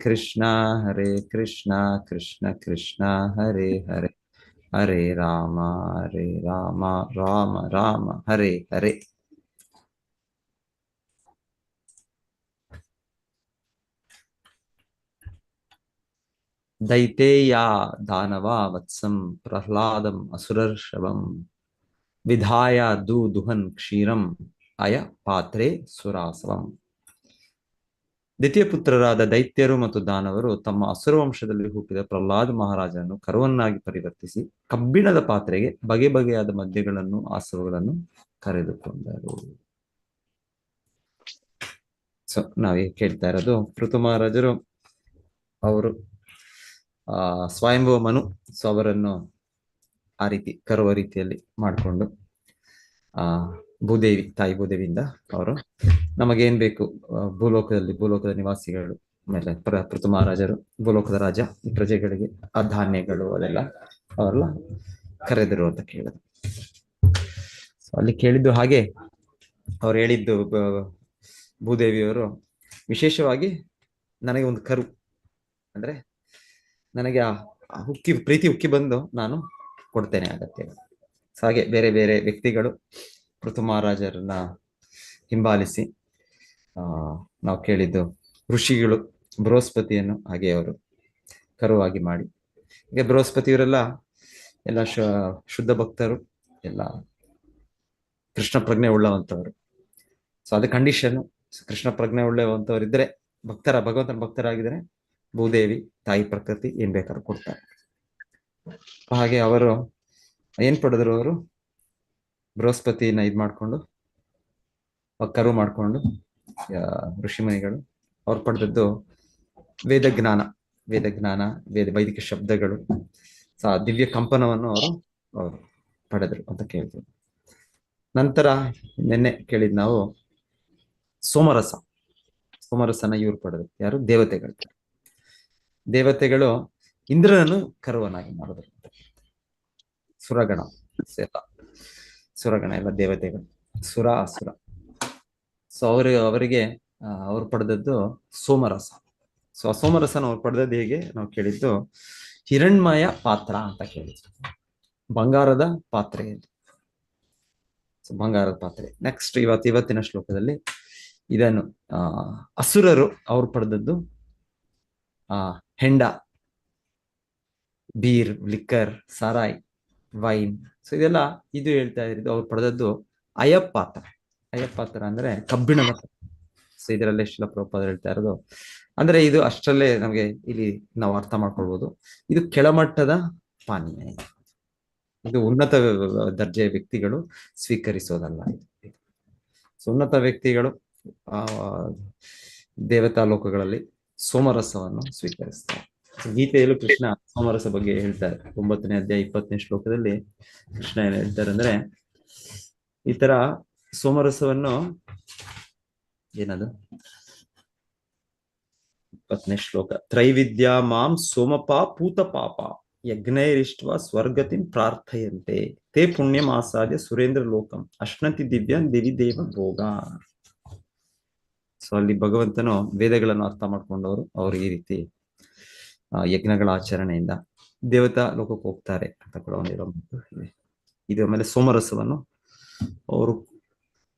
कृष्ण हरे कृष्ण कृष्ण कृष्ण हरे हरे हरे राम राम राम हरे हरे. दैतेया दानव वत्सं प्रह्लादम असुरर्षभम विधाय दुहन क्षीरम अय पात्रे सुरासवम. ದ್ವಿತೀಯ ಪುತ್ರರಾದ ದೈತ್ಯರು ಮತ್ತು ದಾನವರು ತಮ್ಮ ಅಸುರ ವಂಶದಲ್ಲಿ ಹುಟ್ಟಿದ ಪ್ರಹ್ಲಾದ ಮಹಾರಾಜನನ್ನು ಕರುವನ್ನಾಗಿ ಪರಿವರ್ತಿಸಿ ಕಬ್ಬಿಣದ ಪಾತ್ರೆಗೆ ಬಗೆ ಬಗೆಯಾದ ಮದ್ಯಗಳನ್ನು ಆಸವಗಳನ್ನು ಕರೆದುಕೊಂಡರು. ಸೊ ನಾವೇ ಕೇಳ್ತಾ ಇರೋದು ಪೃಥು ಮಹಾರಾಜರು ಅವರು ಸ್ವಯಂಭವ ಮನು ಸೊ ಅವರನ್ನು ಆ ರೀತಿ ಕರುವ ರೀತಿಯಲ್ಲಿ ಮಾಡಿಕೊಂಡು ಭೂದೇವಿ ತಾಯಿ ಭೂದೇವಿಯಿಂದ ಅವರು ನಮಗೇನ್ ಬೇಕು ಭೂಲೋಕದ ನಿವಾಸಿಗಳು ಆಮೇಲೆ ಪೃಥು ಮಹಾರಾಜರು ಭೂಲೋಕದ ರಾಜ ಈ ಪ್ರಜೆಗಳಿಗೆ ಆ ಧಾನ್ಯಗಳು ಅದೆಲ್ಲ ಅವರೆಲ್ಲ ಕರೆದರು ಅಂತ ಕೇಳಿದ್ರು. ಅಲ್ಲಿ ಕೇಳಿದ್ದು ಹಾಗೆ ಅವ್ರು ಹೇಳಿದ್ದು ಭೂದೇವಿಯವರು ವಿಶೇಷವಾಗಿ ನನಗೆ ಒಂದು ಕರು ಅಂದ್ರೆ ನನಗೆ ಆ ಪ್ರೀತಿ ಉಕ್ಕಿ ಬಂದು ನಾನು ಕೊಡ್ತೇನೆ ಅಗತ್ಯ. ಹಾಗೆ ಬೇರೆ ಬೇರೆ ವ್ಯಕ್ತಿಗಳು ಪೃಥು ಮಹಾರಾಜರನ್ನ ಹಿಂಬಾಲಿಸಿ ನಾವು ಕೇಳಿದ್ದು ಋಷಿಗಳು ಬೃಹಸ್ಪತಿಯನ್ನು ಹಾಗೆ ಅವರು ಕರುವಾಗಿ ಮಾಡಿ ಈಗ ಬೃಹಸ್ಪತಿಯವರೆಲ್ಲ ಎಲ್ಲ ಶುದ್ಧ ಭಕ್ತರು ಎಲ್ಲ ಕೃಷ್ಣ ಪ್ರಜ್ಞೆ ಉಳ್ಳವಂತವರು. ಸೊ ಅದು ಕಂಡೀಷನ್ ಕೃಷ್ಣ ಪ್ರಜ್ಞೆ ಉಳ್ಳವಂತವ್ರು ಇದ್ರೆ ಭಗವಂತನ ಭಕ್ತರಾಗಿದ್ರೆ ಭೂದೇವಿ ತಾಯಿ ಪ್ರಕೃತಿ ಏನ್ ಬೇಕಾದ್ರೂ ಕೊಡ್ತಾರೆ. ಹಾಗೆ ಅವರು ಏನ್ ಪಡೆದ್ರು ಅವರು ಬೃಹಸ್ಪತಿನ ಇದ್ ಮಾಡ್ಕೊಂಡು ಕರು ಮಾಡ್ಕೊಂಡು ಋಷಿಮುನಿಗಳು ಅವ್ರು ಪಡೆದದ್ದು ವೇದ ಜ್ಞಾನ ವೈದಿಕ ಶಬ್ದಗಳು ದಿವ್ಯ ಕಂಪನವನ್ನು ಅವರು ಪಡೆದ್ರು ಅಂತ ಕೇಳಿದ್ರು. ನಂತರ ನಿನ್ನೆ ಕೇಳಿದ್ ನಾವು ಸೋಮರಸನ ಇವ್ರು ಪಡೆದ್ರು. ಯಾರು? ದೇವತೆಗಳು ಇಂದ್ರನನ್ನು ಕರುವನಾಗಿ ಮಾಡಿದ್ರು. ಸುರಗಣ ಎಲ್ಲ ದೇವತೆಗಳು ಅಸುರ. ಸೊ ಅವರಿಗೆ ಅವ್ರು ಪಡೆದದ್ದು ಸೋಮರಸ. ಸೊ ಆ ಸೋಮರಸನ ಅವ್ರು ಪಡೆದದ್ದು ಹೇಗೆ ನಾವು ಕೇಳಿದ್ದು ಹಿರಣ್ಮಯ ಪಾತ್ರ ಅಂತ ಕೇಳಿದ್ರು, ಬಂಗಾರದ ಪಾತ್ರೆಯಲ್ಲಿ. ಬಂಗಾರದ ಪಾತ್ರೆ. ನೆಕ್ಸ್ಟ್ ಇವತ್ತಿನ ಶ್ಲೋಕದಲ್ಲಿ ಇದನ್ನು ಅಸುರರು ಅವ್ರು ಪಡೆದದ್ದು ಹೆಂಡ, ಬೀರ್, ಲಿಕ್ಕರ್, ಸಾರಾಯ್, ವೈನ್. ಸೊ ಇದೆಲ್ಲ ಇದು ಹೇಳ್ತಾ ಇರೋದು ಅವ್ರು ಪಡೆದದ್ದು ಅಯ್ಯಪಾತ್ರ ಅಂದ್ರೆ ಕಬ್ಬಿಣದ. ಸೊ ಇದರಲ್ಲೇ ಶಿಲ ಪ್ರಭುಪಾದರು ಹೇಳ್ತಾ ಇರೋದು ಅಂದ್ರೆ ಇದು ಅಷ್ಟರಲ್ಲೇ ನಮಗೆ ಇಲ್ಲಿ ನಾವು ಅರ್ಥ ಮಾಡ್ಕೊಳ್ಬಹುದು, ಇದು ಕೆಳಮಟ್ಟದ ಪಾನೀಯ, ಇದು ಉನ್ನತ ದರ್ಜೆಯ ವ್ಯಕ್ತಿಗಳು ಸ್ವೀಕರಿಸೋದಲ್ಲ. ಸೊ ಉನ್ನತ ವ್ಯಕ್ತಿಗಳು ದೇವತಾ ಲೋಕಗಳಲ್ಲಿ ಸೋಮರಸವನ್ನು ಸ್ವೀಕರಿಸ್ತಾರೆ. ಗೀತೆಯಲ್ಲೂ ಕೃಷ್ಣ ಸೋಮರಸ ಬಗ್ಗೆ ಹೇಳ್ತಾರೆ. 9ನೇ ಅಧ್ಯಾಯ 20ನೇ ಶ್ಲೋಕದಲ್ಲಿ ಕೃಷ್ಣ ಏನ್ ಹೇಳ್ತಾರೆ ಅಂದ್ರೆ ಈ ತರ ಸೋಮರಸವನ್ನು ಏನದು 20ನೇ ಶ್ಲೋಕ, ತ್ರೈವಿದ್ಯಾ ಮಾಂ ಸೋಮಪಾ ಪೂತ ಪಾಪ ಯಜ್ಞೈರಿಷ್ಟ್ವ ಸ್ವರ್ಗತಿಂ ಪ್ರಾರ್ಥಯಂತೆ ತೇ ಪುಣ್ಯಂ ಆಸಾದ್ಯ ಸುರೇಂದ್ರ ಲೋಕಂ ಅಶ್ನತಿ ದಿವ್ಯಾನ್ ದೇವಿ ದೇವ ಭೋಗ. ಸೊ ಅಲ್ಲಿ ಭಗವಂತನು ವೇದಗಳನ್ನು ಅರ್ಥ ಮಾಡ್ಕೊಂಡವರು ಅವರು ಈ ರೀತಿ ಯಜ್ಞಗಳ ಆಚರಣೆಯಿಂದ ದೇವತಾ ಲೋಕಕ್ಕೆ ಹೋಗ್ತಾರೆ ಅಂತ ಕೂಡ ಒಂದಿರೋ ಇದು. ಆಮೇಲೆ ಸೋಮರಸವನ್ನು ಅವರು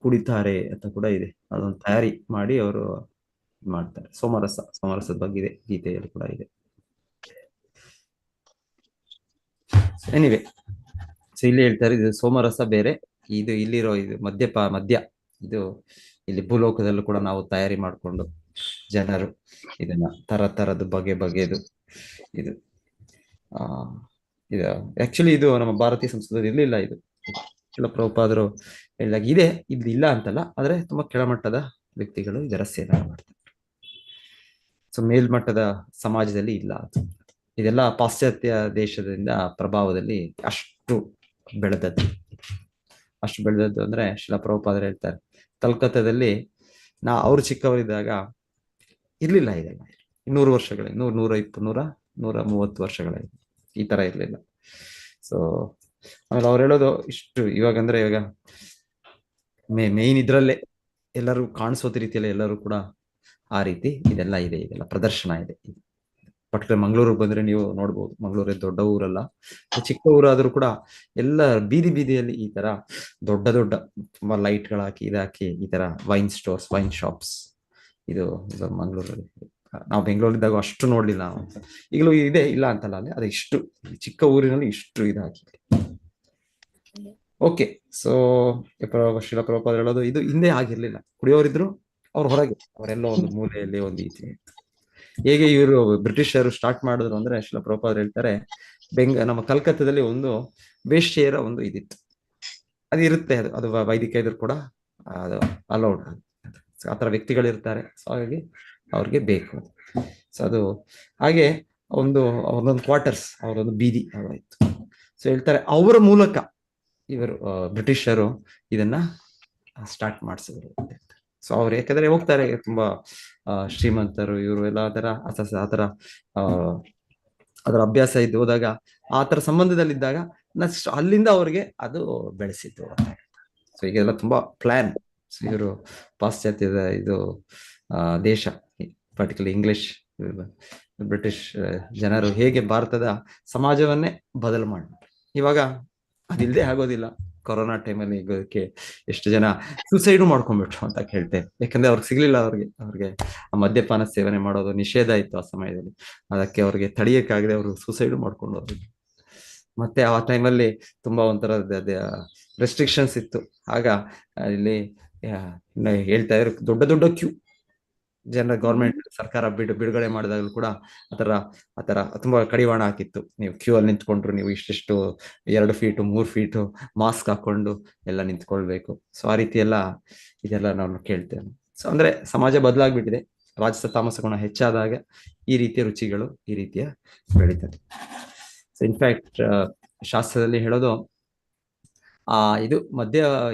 ಕುಡಿತಾರೆ ಅಂತ ಕೂಡ ಇದೆ, ಅದೊಂದು ತಯಾರಿ ಮಾಡಿ ಅವರು ಮಾಡ್ತಾರೆ. ಸೋಮರಸದ ಬಗ್ಗೆ ಇದೆ, ಗೀತೆಯಲ್ಲಿ ಕೂಡ ಇದೆ. ಎನಿವೆ, ಸೊ ಇಲ್ಲಿ ಹೇಳ್ತಾರೆ ಇದು ಸೋಮರಸ ಬೇರೆ, ಇದು ಇಲ್ಲಿರೋ ಇದು ಮದ್ಯ ಇದು ಇಲ್ಲಿ ಭೂಲೋಕದಲ್ಲೂ ಕೂಡ ನಾವು ತಯಾರಿ ಮಾಡಿಕೊಂಡು ಜನರು ಇದನ್ನ ತರದ್ದು ಬಗೆದು ಇದು ಇದು ಆಕ್ಚುಲಿ ಇದು ನಮ್ಮ ಭಾರತೀಯ ಸಂಸ್ಕೃತಿ ಇರ್ಲಿಲ್ಲ. ಇದು ಕೆಲ ಪ್ರಭುಪಾದರು ಹೇಳಿದಾಗ ಇದೆ, ಇದು ಇಲ್ಲ ಅಂತಲ್ಲ, ಆದ್ರೆ ತುಂಬಾ ಕೆಳಮಟ್ಟದ ವ್ಯಕ್ತಿಗಳು ಇದರ ಸೇವನೆ ಮಾಡ್ತಾರೆ. ಸೊ ಮೇಲ್ಮಟ್ಟದ ಸಮಾಜದಲ್ಲಿ ಇಲ್ಲ. ಇದೆಲ್ಲ ಪಾಶ್ಚಾತ್ಯ ದೇಶದಿಂದ ಪ್ರಭಾವದಲ್ಲಿ ಅಷ್ಟು ಬೆಳೆದದ್ದು ಅಂದ್ರೆ ಶಿಲ ಪ್ರಭುಪಾದರು ಹೇಳ್ತಾರೆ ಕಲ್ಕತ್ತಾದಲ್ಲಿ ಅವ್ರು ಚಿಕ್ಕವರಿದ್ದಾಗ ಇರ್ಲಿಲ್ಲ ಇದೆಲ್ಲ. 100 ವರ್ಷಗಳಿಂದ 130 ವರ್ಷಗಳಿಂದ ಈ ತರ ಇರ್ಲಿಲ್ಲ. ಸೊ ಆಮೇಲೆ ಅವ್ರು ಹೇಳೋದು ಇಷ್ಟು ಇವಾಗ ಮೇನ್ ಇದ್ರಲ್ಲೇ ಎಲ್ಲರೂ ಕಾಣಿಸೋದ ರೀತಿಯಲ್ಲಿ ಎಲ್ಲರೂ ಕೂಡ ಆ ರೀತಿ ಇದೆಲ್ಲ ಇದೆ, ಇದೆಲ್ಲ ಪ್ರದರ್ಶನ ಇದೆ. ಪರ್ಟಿಕ್ಯುಲರ್ ಮಂಗಳೂರಿಗೆ ಬಂದ್ರೆ ನೀವು ನೋಡ್ಬೋದು, ಮಂಗಳೂರೇ ದೊಡ್ಡ ಊರಲ್ಲ, ಚಿಕ್ಕ ಊರಾದ್ರೂ ಕೂಡ ಎಲ್ಲ ಬೀದಿ ಬೀದಿಯಲ್ಲಿ ಈ ತರ ದೊಡ್ಡ ದೊಡ್ಡ ತುಂಬಾ ಲೈಟ್ಗಳು ಹಾಕಿ ಇದಾಕಿ ಈ ತರ ವೈನ್ ಸ್ಟೋರ್ಸ್, ವೈನ್ ಶಾಪ್ಸ್, ಇದು ಮಂಗಳೂರಲ್ಲಿ. ನಾವು ಬೆಂಗಳೂರಿದ್ದಾಗ ಅಷ್ಟು ನೋಡ್ಲಿಲ್ಲ ನಾವು. ಈಗಲೂ ಇದೆ, ಇಲ್ಲ ಅಂತಲ್ಲ, ಅಲ್ಲಿ ಅದು ಇಷ್ಟು ಚಿಕ್ಕ ಊರಿನಲ್ಲಿ ಇಷ್ಟು ಇದಾಗಿ. ಓಕೆ, ಸೊ ಶ್ರೀಲ ಪ್ರಭುಪಾದ ಹೇಳೋದು ಇದು ಹಿಂದೆ ಆಗಿರ್ಲಿಲ್ಲ. ಕುಡಿಯೋರಿದ್ರು ಅವ್ರು ಹೊರಗೆ, ಅವರೆಲ್ಲ ಒಂದು ಮೂಲೆಯಲ್ಲಿ ಒಂದು ಈಚೆ. ಹೇಗೆ ಇವರು ಬ್ರಿಟಿಷರು ಸ್ಟಾರ್ಟ್ ಮಾಡಿದ್ರು ಅಂದ್ರೆ, ಶ್ರೀಲ ಪ್ರಭುಪಾದ ಹೇಳ್ತಾರೆ, ನಮ್ಮ ಕಲ್ಕತ್ತಾದಲ್ಲಿ ಒಂದು ವೇಶ್ಯೆಯರ ಒಂದು ಇದಿತ್ತು. ಅದು ಇರುತ್ತೆ, ಅದು ವೈದಿಕ ಇದ್ರು ಕೂಡ ಅದು ಅಲೌಡ್. ಆತರ ವ್ಯಕ್ತಿಗಳಿರ್ತಾರೆ, ಸೊ ಹಾಗಾಗಿ ಅವ್ರಿಗೆ ಬೇಕು. ಸೊ ಅದು ಹಾಗೆ ಅವ್ರದೊಂದು ಕ್ವಾರ್ಟರ್ಸ್, ಅವರೊಂದು ಬೀದಿ ಆಯ್ತು. ಸೊ ಹೇಳ್ತಾರೆ ಅವರ ಮೂಲಕ ಇವರು ಬ್ರಿಟಿಷರು ಇದನ್ನ ಸ್ಟಾರ್ಟ್ ಮಾಡಿಸಿದ್ರು. ಸೊ ಅವ್ರು ಯಾಕಂದ್ರೆ ಹೋಗ್ತಾರೆ, ತುಂಬಾ ಶ್ರೀಮಂತರು ಇವರು ಎಲ್ಲ ಆತರ ಅದರ ಅಭ್ಯಾಸ ಇದ್ದು ಹೋದಾಗ, ಆತರ ಸಂಬಂಧದಲ್ಲಿದ್ದಾಗ ಅಲ್ಲಿಂದ ಅವ್ರಿಗೆ ಅದು ಬೆಳೆಸಿತ್ತು ಅಂತ ಹೇಳ್ತಾರೆ. ಸೊ ಈಗೆಲ್ಲ ತುಂಬಾ ಪ್ಲಾನ್. ಇವರು ಪಾಶ್ಚಾತ್ಯದ ಇದು ದೇಶ, ಪರ್ಟಿಕ್ಯುಲರ್ ಇಂಗ್ಲಿಷ್ ಬ್ರಿಟಿಷ್ ಜನರು ಹೇಗೆ ಭಾರತದ ಸಮಾಜವನ್ನೇ ಬದಲು ಮಾಡಿದ್ರು. ಇವಾಗ ಅದಿಲ್ಲದೆ ಆಗೋದಿಲ್ಲ. ಕೊರೋನಾ ಟೈಮಲ್ಲಿ ಇದಕ್ಕೆ ಎಷ್ಟು ಜನ ಸೂಸೈಡ್ ಮಾಡ್ಕೊಂಡ್ಬಿಟ್ರು ಅಂತ ಹೇಳ್ತೇವೆ. ಯಾಕಂದ್ರೆ ಅವ್ರಿಗೆ ಸಿಗ್ಲಿಲ್ಲ, ಅವ್ರಿಗೆ ಮದ್ಯಪಾನ ಸೇವನೆ ಮಾಡೋದು ನಿಷೇಧ ಇತ್ತು ಆ ಸಮಯದಲ್ಲಿ. ಅದಕ್ಕೆ ಅವ್ರಿಗೆ ತಡೆಯಕ್ಕಾಗದೆ ಅವರು ಸೂಸೈಡ್ ಮಾಡ್ಕೊಂಡು ಹೋದ್ರು. ಮತ್ತೆ ಆ ಟೈಮಲ್ಲಿ ತುಂಬಾ ಒಂಥರ ರೆಸ್ಟ್ರಿಕ್ಷನ್ಸ್ ಇತ್ತು. ಆಗ ಇಲ್ಲಿ ಹೇಳ್ತಾ ಇದ್ರು, ದೊಡ್ಡ ದೊಡ್ಡ ಕ್ಯೂ, ಜನರ ಗೌರ್ಮೆಂಟ್ ಸರ್ಕಾರ ಬಿಡುಗಡೆ ಮಾಡಿದಾಗಲೂ ಕೂಡ ಆತರ ತುಂಬಾ ಕಡಿವಾಣ ಹಾಕಿತ್ತು. ನೀವು ಕ್ಯೂ ಅಲ್ಲಿ ನಿಂತ್ಕೊಂಡ್ರು ನೀವು ಇಷ್ಟಿಷ್ಟು 2 ಫೀಟು 3 ಫೀಟು ಮಾಸ್ಕ್ ಹಾಕೊಂಡು ಎಲ್ಲ ನಿಂತ್ಕೊಳ್ಬೇಕು. ಸೊ ಆ ರೀತಿ ಇದೆಲ್ಲ ನಾವು ಕೇಳ್ತೇವೆ. ಸೊ ಅಂದ್ರೆ ಸಮಾಜ ಬದಲಾಗ್ಬಿಟ್ಟಿದೆ. ರಾಜಸ ತಾಮಸ ಗುಣ ಹೆಚ್ಚಾದಾಗ ಈ ರೀತಿಯ ರುಚಿಗಳು ಈ ರೀತಿಯ ಬೆಳೀತದೆ. ಸೊ ಇನ್ಫ್ಯಾಕ್ಟ್ ಶಾಸ್ತ್ರದಲ್ಲಿ ಹೇಳೋದು, ಇದು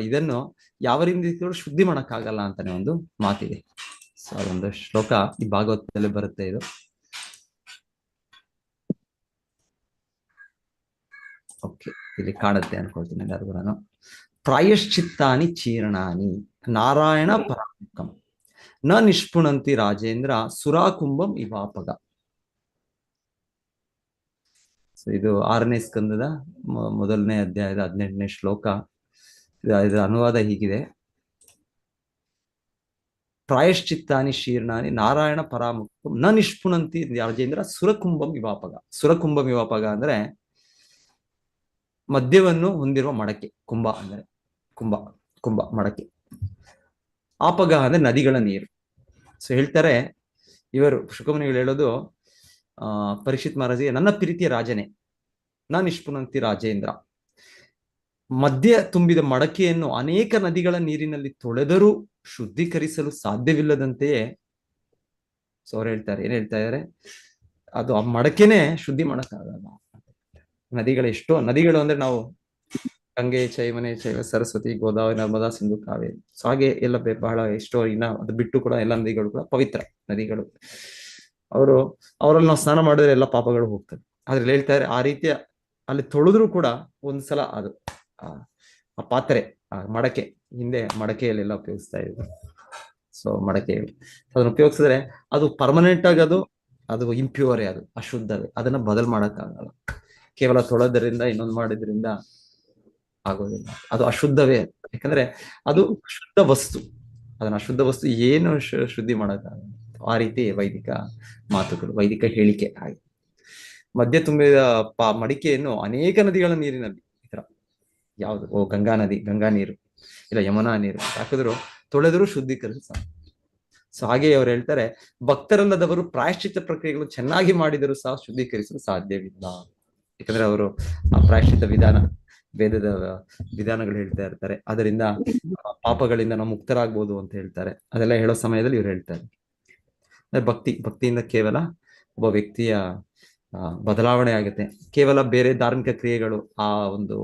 ಇದನ್ನು ಯಾವ ರೀತಿ ಶುದ್ಧಿ ಮಾಡಕ್ಕಾಗಲ್ಲ ಅಂತಾನೆ ಒಂದು ಮಾತಿದೆ. ಸೊ ಅದೊಂದು ಶ್ಲೋಕ ಈ ಭಾಗವತದಲ್ಲಿ ಬರುತ್ತೆ. ಇದು ಓಕೆ, ಇಲ್ಲಿ ಕಾಣುತ್ತೆ ಅನ್ಕೊಳ್ತೀನಿ ಎಲ್ಲರಿಗೂ. ನಾನು ಪ್ರಾಯಶ್ಚಿತ್ತಾನಿ ಚೀರ್ಣಾನಿ ನಾರಾಯಣ ಪರಾಮುಖಂ ನ ನಿಷ್ಪುಣಂತಿ ರಾಜೇಂದ್ರ ಸುರಾಕುಂಭಂ ಇವಾಪಗ. ಸೊ ಇದು 6ನೇ ಸ್ಕಂದದ 1ನೇ ಅಧ್ಯಾಯದ 18ನೇ ಶ್ಲೋಕ. ಇದರ ಅನುವಾದ ಹೀಗಿದೆ: ಪ್ರಾಯಶ್ಚಿತ್ತಾನಿ ಶೀರ್ಣಾನಿ ನಾರಾಯಣ ಪರಾಮುಖಂ ನ ನಿಷ್ಪುಣಂತಿ ರಾಜೇಂದ್ರ ಸುರಕುಂಭಂ ವಿವಾಪಗ. ಸುರಕುಂಭಂ ವಿವಾಪಗ ಅಂದ್ರೆ ಮದ್ಯವನ್ನು ಹೊಂದಿರುವ ಮಡಕೆ. ಕುಂಭ ಅಂದ್ರೆ ಕುಂಭ ಮಡಕೆ. ಆಪಗ ಅಂದ್ರೆ ನದಿಗಳ ನೀರು. ಸೊ ಹೇಳ್ತಾರೆ ಇವರು ಶುಕಮುನಿಗಳು ಹೇಳೋದು, ಪರೀಕ್ಷಿತ್ ಮಹಾರಾಜಿಗೆ, ನನ್ನ ಪ್ರೀತಿಯ ರಾಜನೇ, ನ ನಿಷ್ಪುಣಂತಿ ರಾಜೇಂದ್ರ, ಮದ್ಯ ತುಂಬಿದ ಮಡಕೆಯನ್ನು ಅನೇಕ ನದಿಗಳ ನೀರಿನಲ್ಲಿ ತೊಳೆದರೂ ಶುದ್ಧೀಕರಿಸಲು ಸಾಧ್ಯವಿಲ್ಲದಂತೆಯೇ. ಸೊ ಅವ್ರು ಹೇಳ್ತಾರೆ, ಏನ್ ಹೇಳ್ತಾ ಇದಾರೆ, ಅದು ಆ ಮಡಕೆನೆ ಶುದ್ಧಿ ಮಾಡಕ್ಕಾಗಲ್ಲ. ಎಷ್ಟೋ ನದಿಗಳು ಅಂದ್ರೆ ನಾವು ಗಂಗೆ ಚೈಮನೆ ಚೈವ ಸರಸ್ವತಿ ಗೋದಾವರಿ ನರ್ಮದಾ ಸಿಂಧು ಕಾವೇರಿ, ಸೊ ಹಾಗೆ ಎಲ್ಲ ಬಹಳ ಎಷ್ಟೋ ಅದು ಬಿಟ್ಟು ಕೂಡ ಎಲ್ಲ ನದಿಗಳು ಕೂಡ ಪವಿತ್ರ ನದಿಗಳು. ಅವರಲ್ಲಿ ನಾವು ಸ್ನಾನ ಮಾಡಿದ್ರೆ ಎಲ್ಲ ಪಾಪಗಳು ಹೋಗ್ತದೆ. ಆದ್ರೆ ಹೇಳ್ತಾರೆ ಆ ರೀತಿಯ ಅಲ್ಲಿ ತೊಳೆದ್ರು ಕೂಡ ಒಂದ್ಸಲ ಅದು ಆ ಪಾತ್ರೆ, ಆ ಮಡಕೆ, ಹಿಂದೆ ಮಡಕೆಯಲ್ಲೆಲ್ಲ ಉಪಯೋಗಿಸ್ತಾ ಇದ್ರು. ಸೊ ಮಡಕೆಗಳು ಅದನ್ನ ಉಪಯೋಗಿಸಿದ್ರೆ ಅದು ಪರ್ಮನೆಂಟ್ ಆಗಿ ಅದು ಇಂಪ್ಯೂರೇ, ಅದು ಅಶುದ್ಧವೇ, ಅದನ್ನ ಬದಲು ಮಾಡಕ್ಕಾಗಲ್ಲ. ಕೇವಲ ತೊಳೆದ್ರಿಂದ ಇನ್ನೊಂದು ಮಾಡಿದ್ರಿಂದ ಆಗೋದಿಲ್ಲ, ಅದು ಅಶುದ್ಧವೇ. ಯಾಕಂದ್ರೆ ಅದು ಶುದ್ಧ ವಸ್ತು, ಅದನ್ನ ಅಶುದ್ಧ ವಸ್ತು ಏನು ಶುದ್ಧಿ ಮಾಡಕ್ಕಾಗಲ್ಲ. ಆ ರೀತಿ ವೈದಿಕ ಮಾತುಗಳು, ವೈದಿಕ ಹೇಳಿಕೆ. ಹಾಗೆ ಮದ್ಯ ತುಂಬಿದ ಮಡಿಕೆಯನ್ನು ಅನೇಕ ನದಿಗಳ ನೀರಿನಲ್ಲಿ, ಈ ತರ ಯಾವ್ದು ಗಂಗಾ ನದಿ, ಗಂಗಾ ನೀರು ಇಲ್ಲ ಯಮುನಾ ನೀರು ಹಾಕಿದ್ರು ತೊಳೆದರೂ ಶುದ್ಧೀಕರಿಸ. ಸೊ ಹಾಗೆ ಅವ್ರು ಹೇಳ್ತಾರೆ, ಭಕ್ತರಲ್ಲದವರು ಪ್ರಾಯಶ್ಚಿತ್ತ ಪ್ರಕ್ರಿಯೆಗಳು ಚೆನ್ನಾಗಿ ಮಾಡಿದರೂ ಸಹ ಶುದ್ಧೀಕರಿಸಲು ಸಾಧ್ಯವಿಲ್ಲ. ಯಾಕಂದ್ರೆ ಅವರು ಆ ಪ್ರಾಯಶ್ಚಿತ್ತ ವಿಧಾನ, ವೇದದ ವಿಧಾನಗಳು ಹೇಳ್ತಾ ಇರ್ತಾರೆ. ಅದರಿಂದ ಪಾಪಗಳಿಂದ ನಾವು ಮುಕ್ತರಾಗ್ಬೋದು ಅಂತ ಹೇಳ್ತಾರೆ. ಅದೆಲ್ಲ ಹೇಳೋ ಸಮಯದಲ್ಲಿ ಇವ್ರು ಹೇಳ್ತಾರೆ, ಭಕ್ತಿಯಿಂದ ಕೇವಲ ಒಬ್ಬ ವ್ಯಕ್ತಿಯ ಬದಲಾವಣೆ ಆಗುತ್ತೆ. ಕೇವಲ ಬೇರೆ ಧಾರ್ಮಿಕ ಕ್ರಿಯೆಗಳು, ಆ ಒಂದು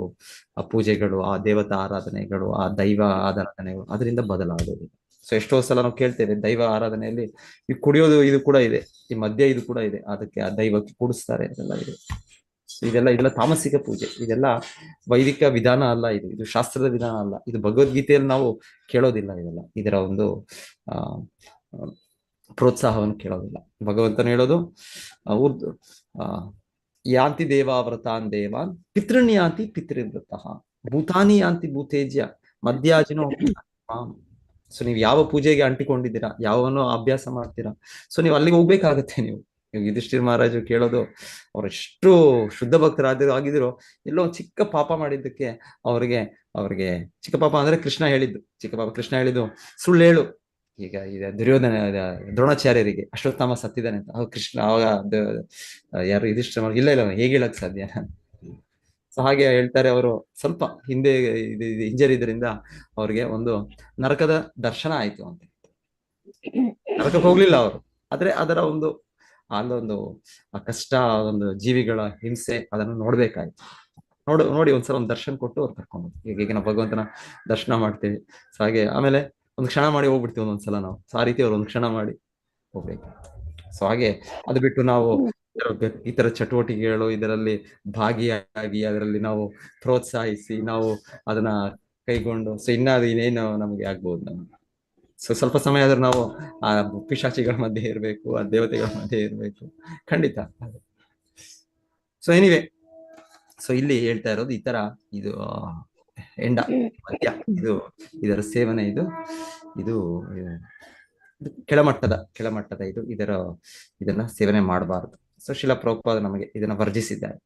ಪೂಜೆಗಳು, ಆ ದೇವತಾ ಆರಾಧನೆಗಳು, ಆ ದೈವ ಆರಾಧನೆಗಳು, ಅದರಿಂದ ಬದಲಾಗೋದು. ಸೊ ಎಷ್ಟೋ ಸಲ ನಾವು ಕೇಳ್ತೇವೆ, ದೈವ ಆರಾಧನೆಯಲ್ಲಿ ಈ ಕುಡಿಯೋದು ಇದು ಕೂಡ ಇದೆ, ಈ ಮದ್ಯ ಇದು ಕೂಡ ಇದೆ, ಅದಕ್ಕೆ ಆ ದೈವಕ್ಕೆ ಕೂಡಿಸ್ತಾರೆ, ಅದೆಲ್ಲ ಇದೆ. ಇದೆಲ್ಲ ತಾಮಸಿಕ ಪೂಜೆ, ಇದೆಲ್ಲ ವೈದಿಕ ವಿಧಾನ ಅಲ್ಲ, ಇದು ಶಾಸ್ತ್ರದ ವಿಧಾನ ಅಲ್ಲ, ಇದು ಭಗವದ್ಗೀತೆಯಲ್ಲಿ ನಾವು ಕೇಳೋದಿಲ್ಲ. ಇದೆಲ್ಲ ಇದರ ಒಂದು ಪ್ರೋತ್ಸಾಹವನ್ನು ಕೇಳೋದಿಲ್ಲ. ಭಗವಂತನು ಹೇಳೋದು ಊರ್ದು ಯಾಂತಿ ದೇವಾವ್ರತಾನ್ ದೇವಾನ್ ಪಿತೃನ್ ಯಾಂತಿ ಪಿತೃವ್ರತಃ ಭೂತಾನಿ ಯಾಂತಿ ಭೂತೇಜ್ಯ ಮಧ್ಯಾಜಿನೋ. ಸೊ ನೀವು ಯಾವ ಪೂಜೆಗೆ ಅಂಟಿಕೊಂಡಿದ್ದೀರಾ, ಯಾವನೋ ಅಭ್ಯಾಸ ಮಾಡ್ತೀರಾ, ಸೊ ನೀವು ಅಲ್ಲಿಗೆ ಹೋಗ್ಬೇಕಾಗತ್ತೆ. ನೀವು ಯುಧಿಷ್ಠಿರ್ ಮಹಾರಾಜರು ಕೇಳೋದು, ಅವ್ರು ಎಷ್ಟು ಶುದ್ಧ ಭಕ್ತರಾಗಿದ್ರು, ಎಲ್ಲೋ ಒಂದು ಚಿಕ್ಕ ಪಾಪ ಮಾಡಿದ್ದಕ್ಕೆ ಅವ್ರಿಗೆ ಅವ್ರಿಗೆ ಚಿಕ್ಕ ಪಾಪ ಅಂದ್ರೆ ಕೃಷ್ಣ ಹೇಳಿದ್ದು, ಚಿಕ್ಕ ಪಾಪ ಕೃಷ್ಣ ಹೇಳಿದ್ದು ಸುಳ್ಳು ಹೇಳು. ಈಗ ದುರ್ಯೋಧನ ದ್ರೋಣಾಚಾರ್ಯರಿಗೆ ಅಶ್ವತ್ಥಾಮ ಸತ್ತಿದ್ದಾನೆ ಅಂತ, ಅವಾಗ ಕೃಷ್ಣ ಅವಾಗ ಯಾರು ಯುಧಿಷ್ಠಿರ ಇಲ್ಲ ಇಲ್ಲ ಹೇಗೆ ಹೇಳಕ್ ಸಾಧ್ಯ. ಸೊ ಹಾಗೆ ಹೇಳ್ತಾರೆ ಅವರು. ಸ್ವಲ್ಪ ಹಿಂದೆ ಇಂಜರಿ ಇದರಿಂದ ಅವ್ರಿಗೆ ಒಂದು ನರಕದ ದರ್ಶನ ಆಯ್ತು ಅಂತ. ನರಕಕ್ಕೆ ಹೋಗ್ಲಿಲ್ಲ ಅವರು, ಆದ್ರೆ ಅದರ ಒಂದು ಅಲ್ಲೊಂದು ಆ ಕಷ್ಟ, ಒಂದು ಜೀವಿಗಳ ಹಿಂಸೆ ಅದನ್ನು ನೋಡ್ಬೇಕಾಯ್ತು. ನೋಡಿ ಒಂದ್ಸಲ ಒಂದು ದರ್ಶನ ಕೊಟ್ಟು ಅವ್ರು ಕರ್ಕೊಂಡು ಈಗ ನಾವು ಭಗವಂತನ ದರ್ಶನ ಮಾಡ್ತೀವಿ. ಸೊ ಹಾಗೆ ಆಮೇಲೆ ಒಂದು ಕ್ಷಣ ಮಾಡಿ ಹೋಗ್ಬಿಡ್ತೀವಿ ಒಂದೊಂದ್ಸಲ ನಾವು. ಸೊ ಆ ರೀತಿ ಅವ್ರು ಒಂದು ಕ್ಷಣ ಮಾಡಿ ಹೋಗ್ಬೇಕು. ಸೊ ಹಾಗೆ ಅದು ಬಿಟ್ಟು ನಾವು ಇತರ ಚಟುವಟಿಕೆಗಳು ಇದರಲ್ಲಿ ಭಾಗಿಯಾಗಿ ಅದರಲ್ಲಿ ನಾವು ಪ್ರೋತ್ಸಾಹಿಸಿ ನಾವು ಅದನ್ನ ಕೈಗೊಂಡು ಸೊ ಅದು ಇನ್ನೇನು ನಮಗೆ ಆಗ್ಬೋದು. ನಮ್ಗೆ ಸೊ ಸ್ವಲ್ಪ ಸಮಯ ಆದ್ರೂ ನಾವು ಆ ಪಿಶಾಚಿಗಳ ಮಧ್ಯೆ ಇರಬೇಕು, ಆ ದೇವತೆಗಳ ಮಧ್ಯೆ ಇರಬೇಕು, ಖಂಡಿತ. ಸೊ ಎನಿವೆ, ಸೊ ಇಲ್ಲಿ ಹೇಳ್ತಾ ಇರೋದು ಈ ತರ ಇದು ಎಂಡ ಮದ್ಯ, ಇದರ ಸೇವನೆ ಇದು ಕೆಳಮಟ್ಟದ ಇದನ್ನ ಸೇವನೆ ಮಾಡಬಾರದು. ಸೊ ಶಿಲಾ ಪ್ರಭುಪಾದ ನಮಗೆ ಇದನ್ನ ವರ್ಜಿಸಿದ್ದಾರೆ.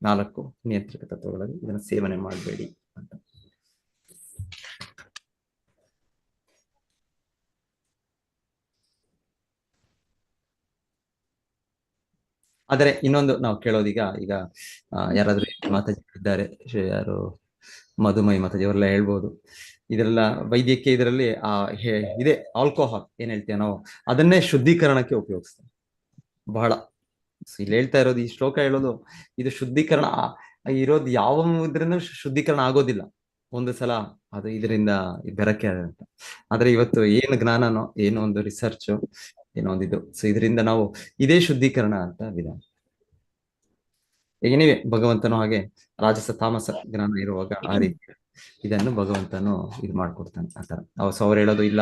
4 ನಿಯಂತ್ರಕ ತತ್ವಗಳಲ್ಲಿ ಇದನ್ನ ಸೇವನೆ ಮಾಡಬೇಡಿ ಅಂತ. ಆದರೆ ಇನ್ನೊಂದು ನಾವು ಕೇಳೋದೀಗ ಯಾರಾದ್ರೂ ಮಾತಾಜಿ ಇದ್ದಾರೆ, ಯಾರು ಮಧುಮೈ ಮಾತಾಜಿ ಅವರೆಲ್ಲ ಹೇಳ್ಬೋದು, ಇದೆಲ್ಲ ವೈದ್ಯಕೀಯ ಇದರಲ್ಲಿ ಇದೆ ಆಲ್ಕೋಹಾಲ್ ಏನ್ ಹೇಳ್ತೀವಿ ನಾವು, ಅದನ್ನೇ ಶುದ್ಧೀಕರಣಕ್ಕೆ ಉಪಯೋಗಿಸ್ತಾರೆ ಬಹಳ. ಇಲ್ಲಿ ಹೇಳ್ತಾ ಇರೋದು, ಈ ಶ್ಲೋಕ ಹೇಳೋದು ಇದು ಶುದ್ಧೀಕರಣ ಇರೋದು ಯಾವ ಇದ್ರಿಂದ ಶುದ್ಧೀಕರಣ ಆಗೋದಿಲ್ಲ ಒಂದು ಸಲ ಅದು ಇದರಿಂದ ಬೆರಕೆ ಅಂತ. ಆದ್ರೆ ಇವತ್ತು ಏನು ಜ್ಞಾನನೋ, ಏನೋ ಒಂದು ರಿಸರ್ಚ್, ಏನೋ ಒಂದಿದು, ಸೊ ಇದರಿಂದ ನಾವು ಇದೇ ಶುದ್ಧೀಕರಣ ಅಂತ ವಿಧಾನ. ಏನಿವೆ ಭಗವಂತನು ಹಾಗೆ ರಾಜಸ ತಾಮಸ ಜ್ಞಾನ ಇರುವಾಗ ಆ ರೀತಿ ಇದನ್ನು ಭಗವಂತನು ಇದು ಮಾಡ್ಕೊಡ್ತಾನೆ ಆತರ. ಅವ್ರು ಹೇಳೋದು ಇಲ್ಲ,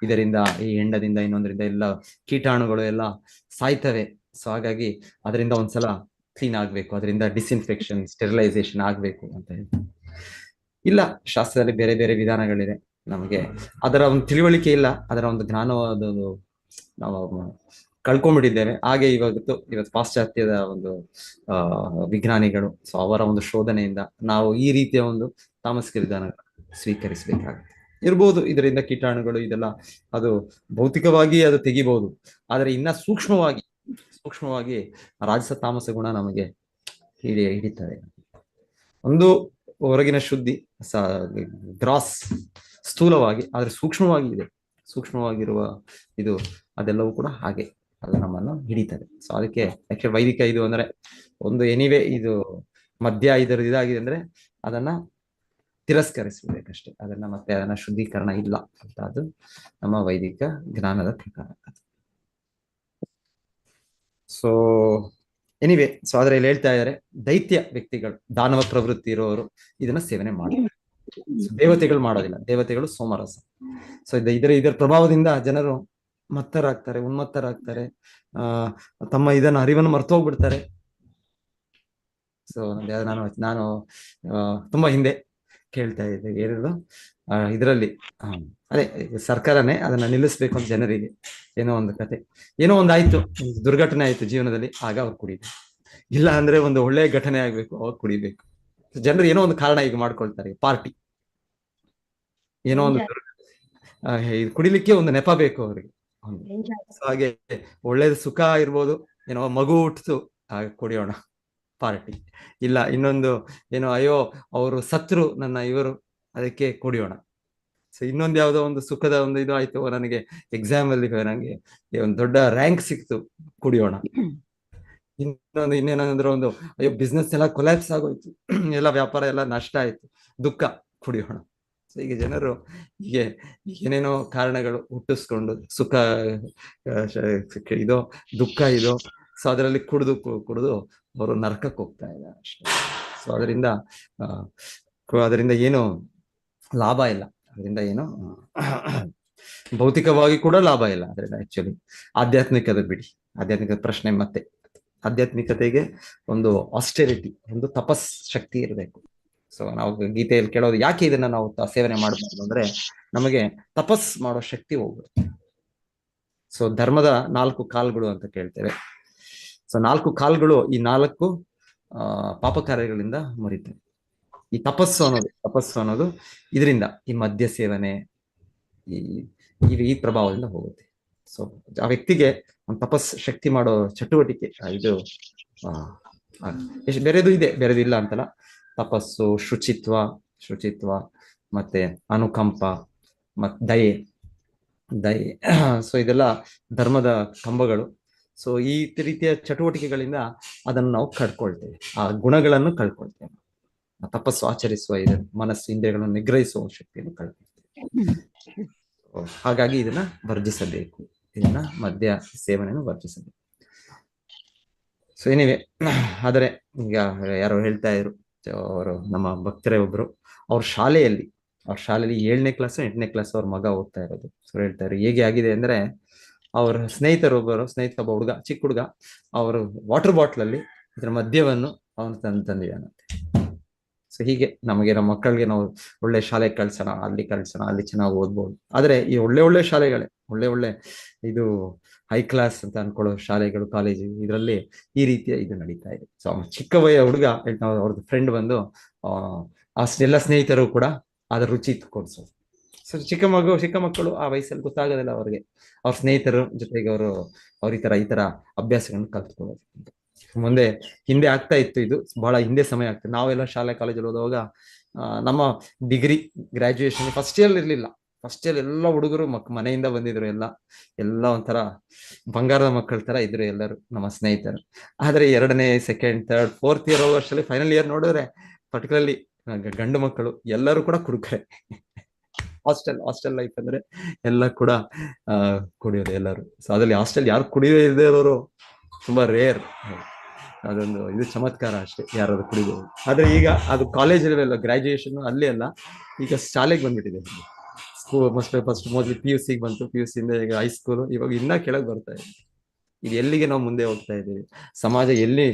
ಇದರಿಂದ ಈ ಹೆಂಡದಿಂದ ಇನ್ನೊಂದರಿಂದ ಎಲ್ಲ ಕೀಟಾಣುಗಳು ಎಲ್ಲ ಸಾಯ್ತವೆ, ಸೊ ಹಾಗಾಗಿ ಅದರಿಂದ ಒಂದ್ಸಲ ಕ್ಲೀನ್ ಆಗ್ಬೇಕು, ಅದರಿಂದ ಡಿಸ್ಇನ್ಫೆಕ್ಷನ್ ಸ್ಟೆರಿಲೈಸೇಷನ್ ಆಗ್ಬೇಕು ಅಂತ ಹೇಳಿ. ಇಲ್ಲ, ಶಾಸ್ತ್ರದಲ್ಲಿ ಬೇರೆ ಬೇರೆ ವಿಧಾನಗಳಿದೆ. ನಮಗೆ ಅದರ ಒಂದು ತಿಳುವಳಿಕೆ ಇಲ್ಲ, ಅದರ ಒಂದು ಜ್ಞಾನವಾದ ನಾವು ಕಳ್ಕೊಂಡ್ಬಿಟ್ಟಿದ್ದೇವೆ. ಹಾಗೆ ಇವತ್ತು ಪಾಶ್ಚಾತ್ಯದ ಒಂದು ವಿಜ್ಞಾನಿಗಳು, ಸೊ ಅವರ ಒಂದು ಶೋಧನೆಯಿಂದ ನಾವು ಈ ರೀತಿಯ ಒಂದು ತಾಮಸಿಕ ವಿಧಾನ ಸ್ವೀಕರಿಸಬೇಕಾಗುತ್ತೆ. ಇರ್ಬೋದು ಇದರಿಂದ ಕೀಟಾಣುಗಳು ಇದೆಲ್ಲ ಅದು ಭೌತಿಕವಾಗಿ ಅದು ತೆಗಿಬಹುದು, ಆದರೆ ಇನ್ನ ಸೂಕ್ಷ್ಮವಾಗಿ ರಾಜಸ ತಾಮಸ ಗುಣ ನಮಗೆ ಹಿಡಿತದೆ. ಒಂದು ಹೊರಗಿನ ಶುದ್ಧಿ ಗ್ರಾಸ್ ಸ್ಥೂಲವಾಗಿ, ಆದ್ರೆ ಸೂಕ್ಷ್ಮವಾಗಿರುವ ಇದು ಅದೆಲ್ಲವೂ ಕೂಡ ಹಾಗೆ ಅದು ನಮ್ಮನ್ನು ಹಿಡಿತದೆ. ಸೊ ಅದಕ್ಕೆ ಆಕ್ಚುಲಿ ವೈದಿಕ ಇದು ಅಂದ್ರೆ ಒಂದು ಎನಿವೆ ಇದು ಮದ್ಯ ಇದಾಗಿದೆ ಅಂದ್ರೆ ಅದನ್ನ ತಿರಸ್ಕರಿಸಬೇಕಷ್ಟೇ, ಅದನ್ನ ಶುದ್ಧೀಕರಣ ಇಲ್ಲ ಅಂತ ಅದು ನಮ್ಮ ವೈದಿಕ ಜ್ಞಾನದ ಪ್ರಕಾರ. ಸೊ ಎನಿವೆ, ಸೊ ಅದ್ರಲ್ಲಿ ಹೇಳ್ತಾ ಇದ್ದಾರೆ ದೈತ್ಯ ವ್ಯಕ್ತಿಗಳು, ದಾನವ ಪ್ರವೃತ್ತಿ ಇರೋರು ಇದನ್ನ ಸೇವನೆ ಮಾಡ್ತಾರೆ. ದೇವತೆಗಳು ಮಾಡೋದಿಲ್ಲ, ದೇವತೆಗಳು ಸೋಮರಸ. ಸೊ ಇದರ ಪ್ರಭಾವದಿಂದ ಜನರು ಉನ್ಮತ್ತರಾಗ್ತಾರೆ, ತಮ್ಮ ಇದನ್ನ ಅರಿವನ್ನು ಮರ್ತೋಗ್ಬಿಡ್ತಾರೆ. ಸೊ ನಾನು ತುಂಬಾ ಹಿಂದೆ ಕೇಳ್ತಾ ಇದ್ದೆ ಏನಿದ್ರು ಇದರಲ್ಲಿ ಅದೇ ಸರ್ಕಾರನೇ ಅದನ್ನ ನಿಲ್ಲಿಸ್ಬೇಕು ಅಂತ ಜನರಿಗೆ ಏನೋ ಒಂದು ಕತೆ, ಏನೋ ಒಂದು ಆಯ್ತು, ದುರ್ಘಟನೆ ಆಯ್ತು ಜೀವನದಲ್ಲಿ, ಆಗ ಅವ್ರು ಕುಡಿಬೇಕು. ಇಲ್ಲ ಅಂದ್ರೆ ಒಂದು ಒಳ್ಳೆ ಘಟನೆ ಆಗ್ಬೇಕು, ಅವಾಗ ಕುಡಿಬೇಕು. ಜನರು ಏನೋ ಒಂದು ಕಾರಣ ಈಗ ಮಾಡ್ಕೊಳ್ತಾರೆ, ಪಾರ್ಟಿ, ಏನೋ ಒಂದು ಕುಡಿಲಿಕ್ಕೆ ಒಂದು ನೆಪ ಬೇಕು ಅವ್ರಿಗೆ. ಹಾಗೆ ಒಳ್ಳೇದು ಸುಖ ಇರ್ಬೋದು, ಏನೋ ಮಗು ಹುಟ್ಟಿತು ಕುಡಿಯೋಣ ಪಾರ್ಟಿ, ಇಲ್ಲ ಇನ್ನೊಂದು ಏನೋ ಅಯ್ಯೋ ಅವರು ಸತ್ರು ನನ್ನ ಇವರು ಅದಕ್ಕೆ ಕುಡಿಯೋಣ. ಸೊ ಇನ್ನೊಂದು ಯಾವ್ದೋ ಒಂದು ಸುಖದ ಒಂದು ಇದು ಆಯ್ತು, ನನಗೆ ಎಕ್ಸಾಮ್ ಅಲ್ಲಿ ನನಗೆ ಒಂದು ದೊಡ್ಡ ರ್ಯಾಂಕ್ ಸಿಕ್ತು, ಕುಡಿಯೋಣ. ಇನ್ನೇನಂದ್ರೆ ಒಂದು ಅಯ್ಯೋ ಬಿಸ್ನೆಸ್ ಎಲ್ಲ ಕೊಲ್ಯಾಪ್ಸ್ ಆಗೋಯ್ತು, ಎಲ್ಲ ವ್ಯಾಪಾರ ಎಲ್ಲ ನಷ್ಟ ಆಯ್ತು, ದುಃಖ, ಕುಡಿಯೋಣ. ಸೊ ಈಗ ಜನರು ಹೀಗೆ ಏನೇನೋ ಕಾರಣಗಳು ಹುಟ್ಟಿಸ್ಕೊಂಡು ಸುಖ ಇದೋ ದುಃಖ ಇದೋ, ಸೊ ಅದರಲ್ಲಿ ಕುಡಿದು ಅವರು ನರಕಕ್ಕೆ ಹೋಗ್ತಾ ಇದ್ದಾರೆ ಅಷ್ಟೇ. ಸೊ ಅದರಿಂದ ಏನು ಲಾಭ ಇಲ್ಲ, ಅದರಿಂದ ಏನು ಭೌತಿಕವಾಗಿ ಕೂಡ ಲಾಭ ಇಲ್ಲ ಅದರಿಂದ ಆಕ್ಚುಲಿ. ಆಧ್ಯಾತ್ಮಿಕದ ಬಿಡಿ, ಆಧ್ಯಾತ್ಮಿಕದ ಪ್ರಶ್ನೆ ಮತ್ತೆ. ಆಧ್ಯಾತ್ಮಿಕತೆಗೆ ಒಂದು ಆಸ್ಟೆರಿಟಿ, ಒಂದು ತಪಸ್ ಶಕ್ತಿ ಇರಬೇಕು. ಸೊ ನಾವು ಗೀತೆಯಲ್ಲಿ ಕೇಳೋದು ಯಾಕೆ ಇದನ್ನ ನಾವು ಸೇವನೆ ಮಾಡಬಾರ್ದು ಅಂದ್ರೆ, ನಮಗೆ ತಪಸ್ ಮಾಡೋ ಶಕ್ತಿ ಹೋಗ್ಬಿಡುತ್ತೆ. ಸೊ ಧರ್ಮದ 4 ಕಾಲ್ಗಳು ಅಂತ ಕೇಳ್ತೇವೆ. ಸೊ 4 ಕಾಲ್ಗಳು, ಈ 4 ಪಾಪ ಕಾರ್ಯಗಳಿಂದ ಮುರಿತವೆ. ಈ ತಪಸ್ಸು ಅನ್ನೋದು ಇದರಿಂದ, ಈ ಮದ್ಯ ಸೇವನೆ, ಈ ಪ್ರಭಾವದಿಂದ ಹೋಗುತ್ತೆ. ಸೊ ಆ ವ್ಯಕ್ತಿಗೆ ಒಂದು ತಪಸ್ ಶಕ್ತಿ ಮಾಡೋ ಚಟುವಟಿಕೆ ಇದು ಬೇರೆದು ಇದೆ, ಬೇರೆದು ಇಲ್ಲ ಅಂತಲ್ಲ. ತಪಸ್ಸು, ಶುಚಿತ್ವ ಮತ್ತೆ ಅನುಕಂಪ, ದಯೆ. ಸೊ ಇದೆಲ್ಲ ಧರ್ಮದ ಕಂಬಗಳು. ಸೊ ಈ ರೀತಿಯ ಚಟುವಟಿಕೆಗಳಿಂದ ಅದನ್ನು ನಾವು ಕಳ್ಕೊಳ್ತೇವೆ, ಆ ಗುಣಗಳನ್ನು ಕಳ್ಕೊಳ್ತೇವೆ. ತಪಸ್ಸು ಆಚರಿಸುವ ಮನಸ್ಸು ಇಂದ್ರಿಯಗಳನ್ನು ನಿಗ್ರಹಿಸುವ ಶಕ್ತಿಯನ್ನು ಕಳ್ಕೊಳ್ತೇವೆ. ಹಾಗಾಗಿ ಇದನ್ನ ವರ್ಜಿಸಬೇಕು, ಇದನ್ನ ಮದ್ಯ ಸೇವನೆಯನ್ನು ವರ್ಜಿಸಬೇಕು. ಸೊ ಏನಿವೆ, ಆದರೆ ಈಗ ಯಾರೋ ಹೇಳ್ತಾ ಇದ್ರು, ಅವರು ನಮ್ಮ ಭಕ್ತರೇ ಒಬ್ರು, ಅವ್ರ ಶಾಲೆಯಲ್ಲಿ 7ನೇ ಕ್ಲಾಸ್ 8ನೇ ಕ್ಲಾಸ್ ಅವ್ರ ಮಗ ಓದ್ತಾ ಇರೋದು. ಸೊ ಹೇಳ್ತಾ ಇದ್ರು ಹೇಗೆ ಆಗಿದೆ ಅಂದ್ರೆ, ಅವ್ರ ಸ್ನೇಹಿತ ಒಬ್ಬ ಹುಡುಗ, ಚಿಕ್ಕ ಹುಡುಗ, ಅವರು ವಾಟರ್ ಬಾಟ್ಲ್ ಅಲ್ಲಿ ಇದರ ಮದ್ಯವನ್ನು ಅವನು ತಂದಿದ್ದಾನಂತೆ. ಸೊ ಹೀಗೆ ನಮಗೆ, ನಮ್ಮ ಮಕ್ಕಳಿಗೆ ನಾವು ಒಳ್ಳೆ ಶಾಲೆಗೆ ಕಳ್ಸೋಣ, ಅಲ್ಲಿ ಚೆನ್ನಾಗಿ ಓದ್ಬೋದು. ಆದ್ರೆ ಈ ಒಳ್ಳೆ ಶಾಲೆಗಳೇ, ಒಳ್ಳೆ ಇದು ಹೈ ಕ್ಲಾಸ್ ಅಂತ ಅನ್ಕೊಳ್ಳೋ ಶಾಲೆಗಳು, ಕಾಲೇಜು, ಇದರಲ್ಲಿ ಈ ರೀತಿಯ ಇದು ನಡೀತಾ ಇದೆ. ಸೊ ಚಿಕ್ಕ ವಯ ಹುಡುಗ, ಅವ್ರದ್ದು ಫ್ರೆಂಡ್ ಬಂದು ಎಲ್ಲ ಸ್ನೇಹಿತರು ಕೂಡ ಅದ್ರ ರುಚಿ ಕೊಡ್ಸೋದು. ಸೊ ಚಿಕ್ಕ ಮಕ್ಕಳು ಆ ವಯಸ್ಸಲ್ಲಿ ಗೊತ್ತಾಗೋದಿಲ್ಲ ಅವ್ರಿಗೆ, ಅವ್ರ ಸ್ನೇಹಿತರ ಜೊತೆಗೆ ಅವ್ರ ಈ ತರ ಅಭ್ಯಾಸಗಳನ್ನು ಕಲ್ತ್ಕೊಳ್ಳೋದು. ಮುಂದೆ ಹಿಂದೆ ಆಗ್ತಾ ಇತ್ತು, ಇದು ಬಹಳ ಹಿಂದೆ ಸಮಯ ಆಗ್ತದೆ. ನಾವೆಲ್ಲ ಶಾಲೆ ಕಾಲೇಜಲ್ಲಿ ಓದುವಾಗ ನಮ್ಮ ಡಿಗ್ರಿ ಗ್ರಾಜುಯೇಷನ್ ಫಸ್ಟ್ ಇಯರ್ ಇರ್ಲಿಲ್ಲ. ಫಸ್ಟ್ ಇಯರ್ ಎಲ್ಲ ಹುಡುಗರು ಮನೆಯಿಂದ ಬಂದಿದ್ರು, ಎಲ್ಲ ಒಂಥರ ಬಂಗಾರದ ಮಕ್ಕಳ ತರ ಇದ್ರು ಎಲ್ಲರೂ ನಮ್ಮ ಸ್ನೇಹಿತರು. ಆದ್ರೆ 2ನೇ, 2nd, 3rd, 4th ಇಯರ್ ವರ್ಷದಲ್ಲಿ, ಫೈನಲ್ ಇಯರ್ ನೋಡಿದ್ರೆ ಪರ್ಟಿಕ್ಯುಲರ್ಲಿ ಗಂಡು ಮಕ್ಕಳು ಎಲ್ಲರೂ ಕೂಡ ಕುಡುಕರೆ. ಹಾಸ್ಟೆಲ್ ಲೈಫ್ ಅಂದ್ರೆ ಎಲ್ಲ ಕೂಡ ಕುಡಿಯೋದು ಎಲ್ಲರೂ. ಸೊ ಅದ್ರಲ್ಲಿ ಹಾಸ್ಟೆಲ್ ಯಾರು ಕುಡಿಯೋದೇ ಇರೋರು ತುಂಬಾ ರೇರ್. ಅದೊಂದು ಇದು ಚಮತ್ಕಾರ ಅಷ್ಟೇ, ಯಾರಾದ್ರು ಕುಡಿಬೋದು. ಆದ್ರೆ ಈಗ ಅದು ಕಾಲೇಜ್ ಲೆವೆಲ್, ಗ್ರಾಜುಯೇಷನ್ ಅಲ್ಲಿ ಅಲ್ಲ, ಈಗ ಶಾಲೆಗೆ ಬಂದ್ಬಿಟ್ಟಿದೆ. ಸ್ಕೂಲ್ ಫಸ್ಟ್ ಮೋಸ್ಟ್ಲಿ PUC ಬಂತು, PUC ಇಂದ ಈಗ ಹೈಸ್ಕೂಲ್, ಇವಾಗ ಇನ್ನ ಕೆಳಗೆ ಬರ್ತಾ ಇದೆ. ಇದು ಎಲ್ಲಿಗೆ ನಾವು ಮುಂದೆ ಹೋಗ್ತಾ ಇದ್ದೀವಿ, ಸಮಾಜ ಎಲ್ಲಿ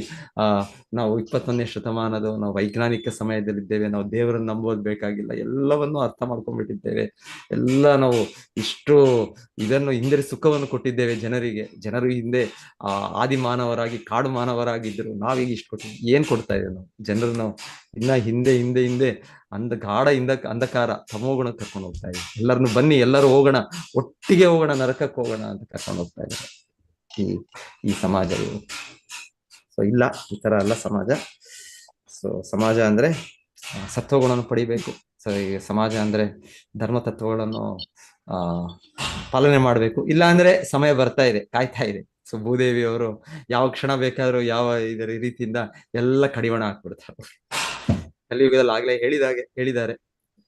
ನಾವು 21ನೇ ಶತಮಾನದ ನಾವು ವೈಜ್ಞಾನಿಕ ಸಮಯದಲ್ಲಿದ್ದೇವೆ. ನಾವು ದೇವರನ್ನು ನಂಬೋದು ಬೇಕಾಗಿಲ್ಲ, ಎಲ್ಲವನ್ನು ಅರ್ಥ ಮಾಡ್ಕೊಂಡ್ಬಿಟ್ಟಿದ್ದೇವೆ. ಎಲ್ಲ ನಾವು ಇಷ್ಟು ಇದನ್ನು ಹಿಂದೆ ಸುಖವನ್ನು ಕೊಟ್ಟಿದ್ದೇವೆ ಜನರು ಹಿಂದೆ ಆದಿ ಮಾನವರಾಗಿ, ಕಾಡು ಮಾನವರಾಗಿದ್ರು. ನಾವೀಗ ಇಷ್ಟು ಕೊಟ್ಟಿದ್ದೀವಿ, ಏನ್ ಕೊಡ್ತಾ ಇದ್ದೇವೆ ನಾವು ಜನರು? ನಾವು ಇನ್ನ ಹಿಂದೆ ಗಾಢ ಅಂಧಕಾರ ತಮೋಗುಣ ಕರ್ಕೊಂಡು ಹೋಗ್ತಾ ಇದ್ದೀವಿ. ಎಲ್ಲರನ್ನು ಬನ್ನಿ, ಎಲ್ಲರೂ ಹೋಗೋಣ, ಒಟ್ಟಿಗೆ ಹೋಗೋಣ, ನರಕಕ್ಕೆ ಹೋಗೋಣ ಅಂತ ಕರ್ಕೊಂಡು ಹೋಗ್ತಾ ಇದ್ದಾರೆ ಈ ಸಮಾಜ. ಸೊ ಇಲ್ಲ, ಈ ತರ ಅಲ್ಲ ಸಮಾಜ. ಸೊ ಸಮಾಜ ಅಂದ್ರೆ ಸತ್ವಗಳನ್ನು ಪಡಿಬೇಕು. ಸೊ ಈ ಸಮಾಜ ಅಂದ್ರೆ ಧರ್ಮ ತತ್ವಗಳನ್ನು ಪಾಲನೆ ಮಾಡ್ಬೇಕು. ಇಲ್ಲ ಅಂದ್ರೆ ಸಮಯ ಬರ್ತಾ ಇದೆ, ಕಾಯ್ತಾ ಇದೆ. ಸೊ ಭೂದೇವಿ ಅವರು ಯಾವ ಕ್ಷಣ ಬೇಕಾದ್ರೂ ಯಾವ ಇದರ ರೀತಿಯಿಂದ ಎಲ್ಲ ಕಡಿವಾಣ ಹಾಕ್ಬಿಡ್ತಾರೆ. ಕಲಿಯುಗದಲ್ಲಿ ಆಗ್ಲೇ ಹೇಳಿದ್ದಾರೆ,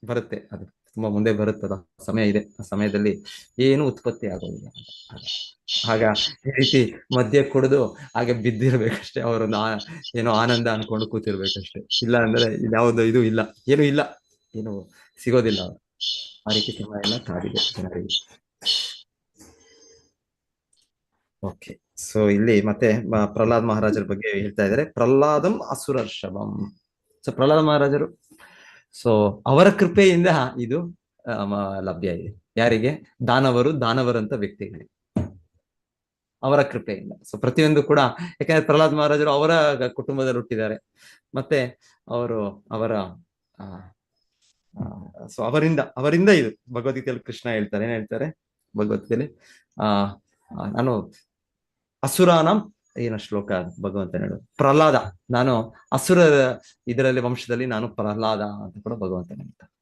ಬರುತ್ತೆ, ಅದು ತುಂಬಾ ಮುಂದೆ ಬರುತ್ತದ ಸಮಯ ಇದೆ. ಆ ಸಮಯದಲ್ಲಿ ಏನು ಉತ್ಪತ್ತಿ ಆಗೋದಿಲ್ಲ. ಆಗ ಈ ರೀತಿ ಮದ್ಯ ಕುಡಿದು ಹಾಗೆ ಬಿದ್ದಿರ್ಬೇಕಷ್ಟೇ, ಅವರೊಂದು ಏನೋ ಆನಂದ ಅನ್ಕೊಂಡು ಕೂತಿರ್ಬೇಕಷ್ಟೇ. ಇಲ್ಲ ಅಂದ್ರೆ ಯಾವ್ದು ಇದು ಇಲ್ಲ, ಏನು ಸಿಗೋದಿಲ್ಲ. ಆ ರೀತಿ ಸಮಯ ಎಲ್ಲ ಕಾದಿದೆ ಜನರಿಗೆ. ಓಕೆ, ಸೊ ಇಲ್ಲಿ ಮತ್ತೆ ಪ್ರಹ್ಲಾದ್ ಮಹಾರಾಜರ ಬಗ್ಗೆ ಹೇಳ್ತಾ ಇದ್ದಾರೆ. ಪ್ರಹ್ಲಾದಂ ಅಸುರರ್ಷಭಂ. ಸೊ ಪ್ರಹ್ಲಾದ ಮಹಾರಾಜರು, ಸೊ ಅವರ ಕೃಪೆಯಿಂದ ಇದು ಲಭ್ಯ ಇದೆ. ಯಾರಿಗೆ? ದಾನವರಂತ ವ್ಯಕ್ತಿಗಳಿಗೆ ಅವರ ಕೃಪೆಯಿಂದ. ಸೊ ಪ್ರತಿಯೊಂದು ಕೂಡ, ಯಾಕಂದ್ರೆ ಪ್ರಹ್ಲಾದ್ ಮಹಾರಾಜರು ಅವರ ಕುಟುಂಬದಲ್ಲಿ ಹುಟ್ಟಿದ್ದಾರೆ, ಮತ್ತೆ ಸೊ ಅವರಿಂದ ಇದು ಭಗವದ್ಗೀತೆಯಲ್ಲಿ ಕೃಷ್ಣ ಹೇಳ್ತಾರೆ, ಏನ್ ಹೇಳ್ತಾರೆ ಭಗವದ್ಗೀತೆಯಲ್ಲಿ? ನಾನು ಅಸುರಾನಂ, ಏನೋ ಶ್ಲೋಕ ಭಗವಂತ ಹೇಳು, ಪ್ರಹ್ಲಾದ, ನಾನು ಅಸುರ ಇದರಲ್ಲಿ ವಂಶದಲ್ಲಿ ನಾನು ಪ್ರಹ್ಲಾದ ಅಂತ ಕೂಡ ಭಗವಂತ ಹೇಳ್ತಾರೆ.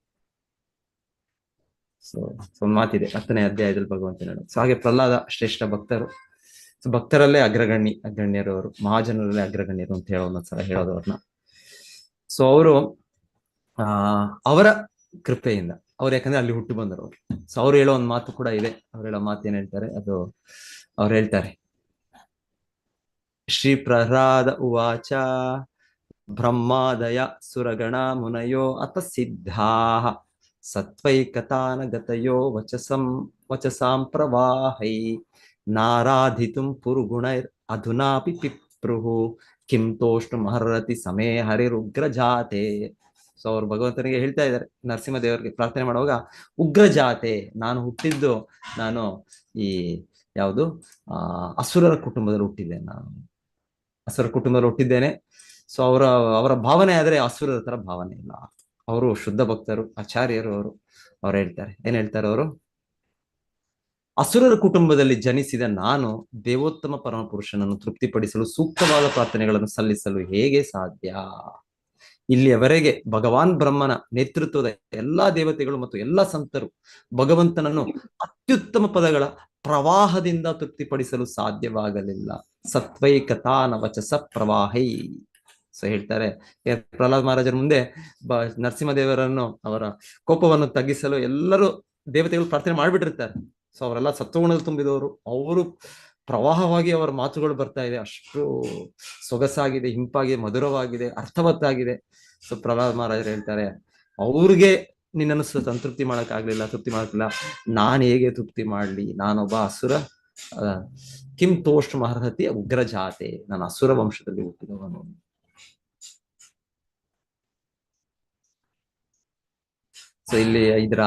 ಸೊ ಮಾತಿದೆ 10ನೇ ಅಧ್ಯಾಯದಲ್ಲಿ ಭಗವಂತ ಹೇಳು. ಸೊ ಹಾಗೆ ಪ್ರಹ್ಲಾದ ಶ್ರೇಷ್ಠ ಭಕ್ತರು. ಸೊ ಭಕ್ತರಲ್ಲೇ ಅಗ್ರಗಣ್ಯರು ಅವರು, ಮಹಾಜನರಲ್ಲೇ ಅಗ್ರಗಣ್ಯರು ಅಂತ ಒಂದೊಂದ್ಸಲ ಹೇಳೋದು ಅವ್ರನ್ನ. ಸೊ ಅವರು ಅವರ ಕೃಪೆಯಿಂದ, ಯಾಕಂದ್ರೆ ಅಲ್ಲಿ ಹುಟ್ಟು ಬಂದರು ಅವ್ರು. ಸೊ ಅವ್ರು ಹೇಳೋ ಒಂದು ಮಾತು ಕೂಡ ಇದೆ. ಅವ್ರು ಹೇಳೋ ಮಾತು ಏನ್ ಹೇಳ್ತಾರೆ, ಅದು ಅವ್ರು ಹೇಳ್ತಾರೆ, ಶ್ರೀ ಪ್ರಹ್ಲಾದ ಉವಾಚ ಬ್ರಹ್ಮಾದಯ ಸುರಗಣ ಮುನಯೋ ಅತ ಸಿದ್ಧಾ ಸತ್ವೈಕತಾನಗತಯೋ ವಚಸಾಂ ಪ್ರವಾಹೈ ನಾರಾಧಿತುಂ ಪುರುಗುಣೈರ್ ಅಧುನಾಪಿ ಪಿಪ್ರುಹು ಕಿಂ ತೋಷ್ಣುಮಹರ್ರತಿ ಸಮೇ ಹರಿರುಗ್ರ ಜಾತೆ. ಸೊ ಅವ್ರು ಭಗವಂತನಿಗೆ ಹೇಳ್ತಾ ಇದ್ದಾರೆ, ನರಸಿಂಹದೇವರಿಗೆ ಪ್ರಾರ್ಥನೆ ಮಾಡುವಾಗ, ಉಗ್ರ ಜಾತೆ, ನಾನು ಹುಟ್ಟಿದ್ದು ನಾನು ಈ ಯಾವುದು ಅಸುರರ ಕುಟುಂಬದಲ್ಲಿ ಹುಟ್ಟಿದ್ದೇನೆ, ನಾನು ಅಸುರ ಕುಟುಂಬದಲ್ಲಿ ಹುಟ್ಟಿದ್ದೇನೆ. ಸೊ ಅವರ ಭಾವನೆ ಆದ್ರೆ ಅಸುರರ ತರ ಭಾವನೆ ಇಲ್ಲ. ಅವರು ಶುದ್ಧ ಭಕ್ತರು, ಆಚಾರ್ಯರು. ಅವ್ರು ಹೇಳ್ತಾರೆ, ಏನ್ ಹೇಳ್ತಾರೆ ಅವರು, ಅಸುರರ ಕುಟುಂಬದಲ್ಲಿ ಜನಿಸಿದ ನಾನು ದೇವೋತ್ತಮ ಪರಮ ಪುರುಷನನ್ನು ತೃಪ್ತಿಪಡಿಸಲು ಸೂಕ್ತವಾದ ಪ್ರಾರ್ಥನೆಗಳನ್ನು ಸಲ್ಲಿಸಲು ಹೇಗೆ ಸಾಧ್ಯ? ಇಲ್ಲಿಯವರೆಗೆ ಭಗವಾನ್ ಬ್ರಹ್ಮನ ನೇತೃತ್ವದ ಎಲ್ಲಾ ದೇವತೆಗಳು ಮತ್ತು ಎಲ್ಲಾ ಸಂತರು ಭಗವಂತನನ್ನು ಅತ್ಯುತ್ತಮ ಪದಗಳ ಪ್ರವಾಹದಿಂದ ತೃಪ್ತಿಪಡಿಸಲು ಸಾಧ್ಯವಾಗಲಿಲ್ಲ. ಸತ್ವೈಕತಾನ ವಚಸ ಪ್ರವಾಹೈ. ಸೊ ಹೇಳ್ತಾರೆ, ಪ್ರಹ್ಲಾದ್ ಮಹಾರಾಜರ ಮುಂದೆ ನರಸಿಂಹದೇವರನ್ನು, ಅವರ ಕೋಪವನ್ನು ತಗ್ಗಿಸಲು ಎಲ್ಲರೂ ದೇವತೆಗಳು ಪ್ರಾರ್ಥನೆ ಮಾಡ್ಬಿಟ್ಟಿರ್ತಾರೆ. ಸೊ ಅವರೆಲ್ಲ ಸತ್ವಗುಣದಲ್ಲಿ ತುಂಬಿದವರು, ಅವರು ಪ್ರವಾಹವಾಗಿ ಅವರ ಮಾತುಗಳು ಬರ್ತಾ ಇದೆ, ಅಷ್ಟು ಸೊಗಸಾಗಿದೆ, ಹಿಂಪಾಗಿದೆ, ಮಧುರವಾಗಿದೆ, ಅರ್ಥವತ್ತಾಗಿದೆ. ಸೊ ಪ್ರಹ್ಲಾದ್ ಮಹಾರಾಜರು ಹೇಳ್ತಾರೆ, ಅವ್ರಿಗೆ ನಿನ್ನನ್ನು ಸಂತೃಪ್ತಿ ತೃಪ್ತಿ ಮಾಡಕ್ಕಿಲ್ಲ, ನಾನು ಹೇಗೆ ತೃಪ್ತಿ ಮಾಡ್ಲಿ, ನಾನೊಬ್ಬ ಅಸುರ, ಕಿಂ ತೋಷ್ಣ ಮಹರ್ಹತಿ ಉಗ್ರ ಜಾತೆ, ನಾನು ಅಸುರ ವಂಶದಲ್ಲಿ ಹುಟ್ಟಿದವನು. ಸೊ ಇಲ್ಲಿ ಇದರ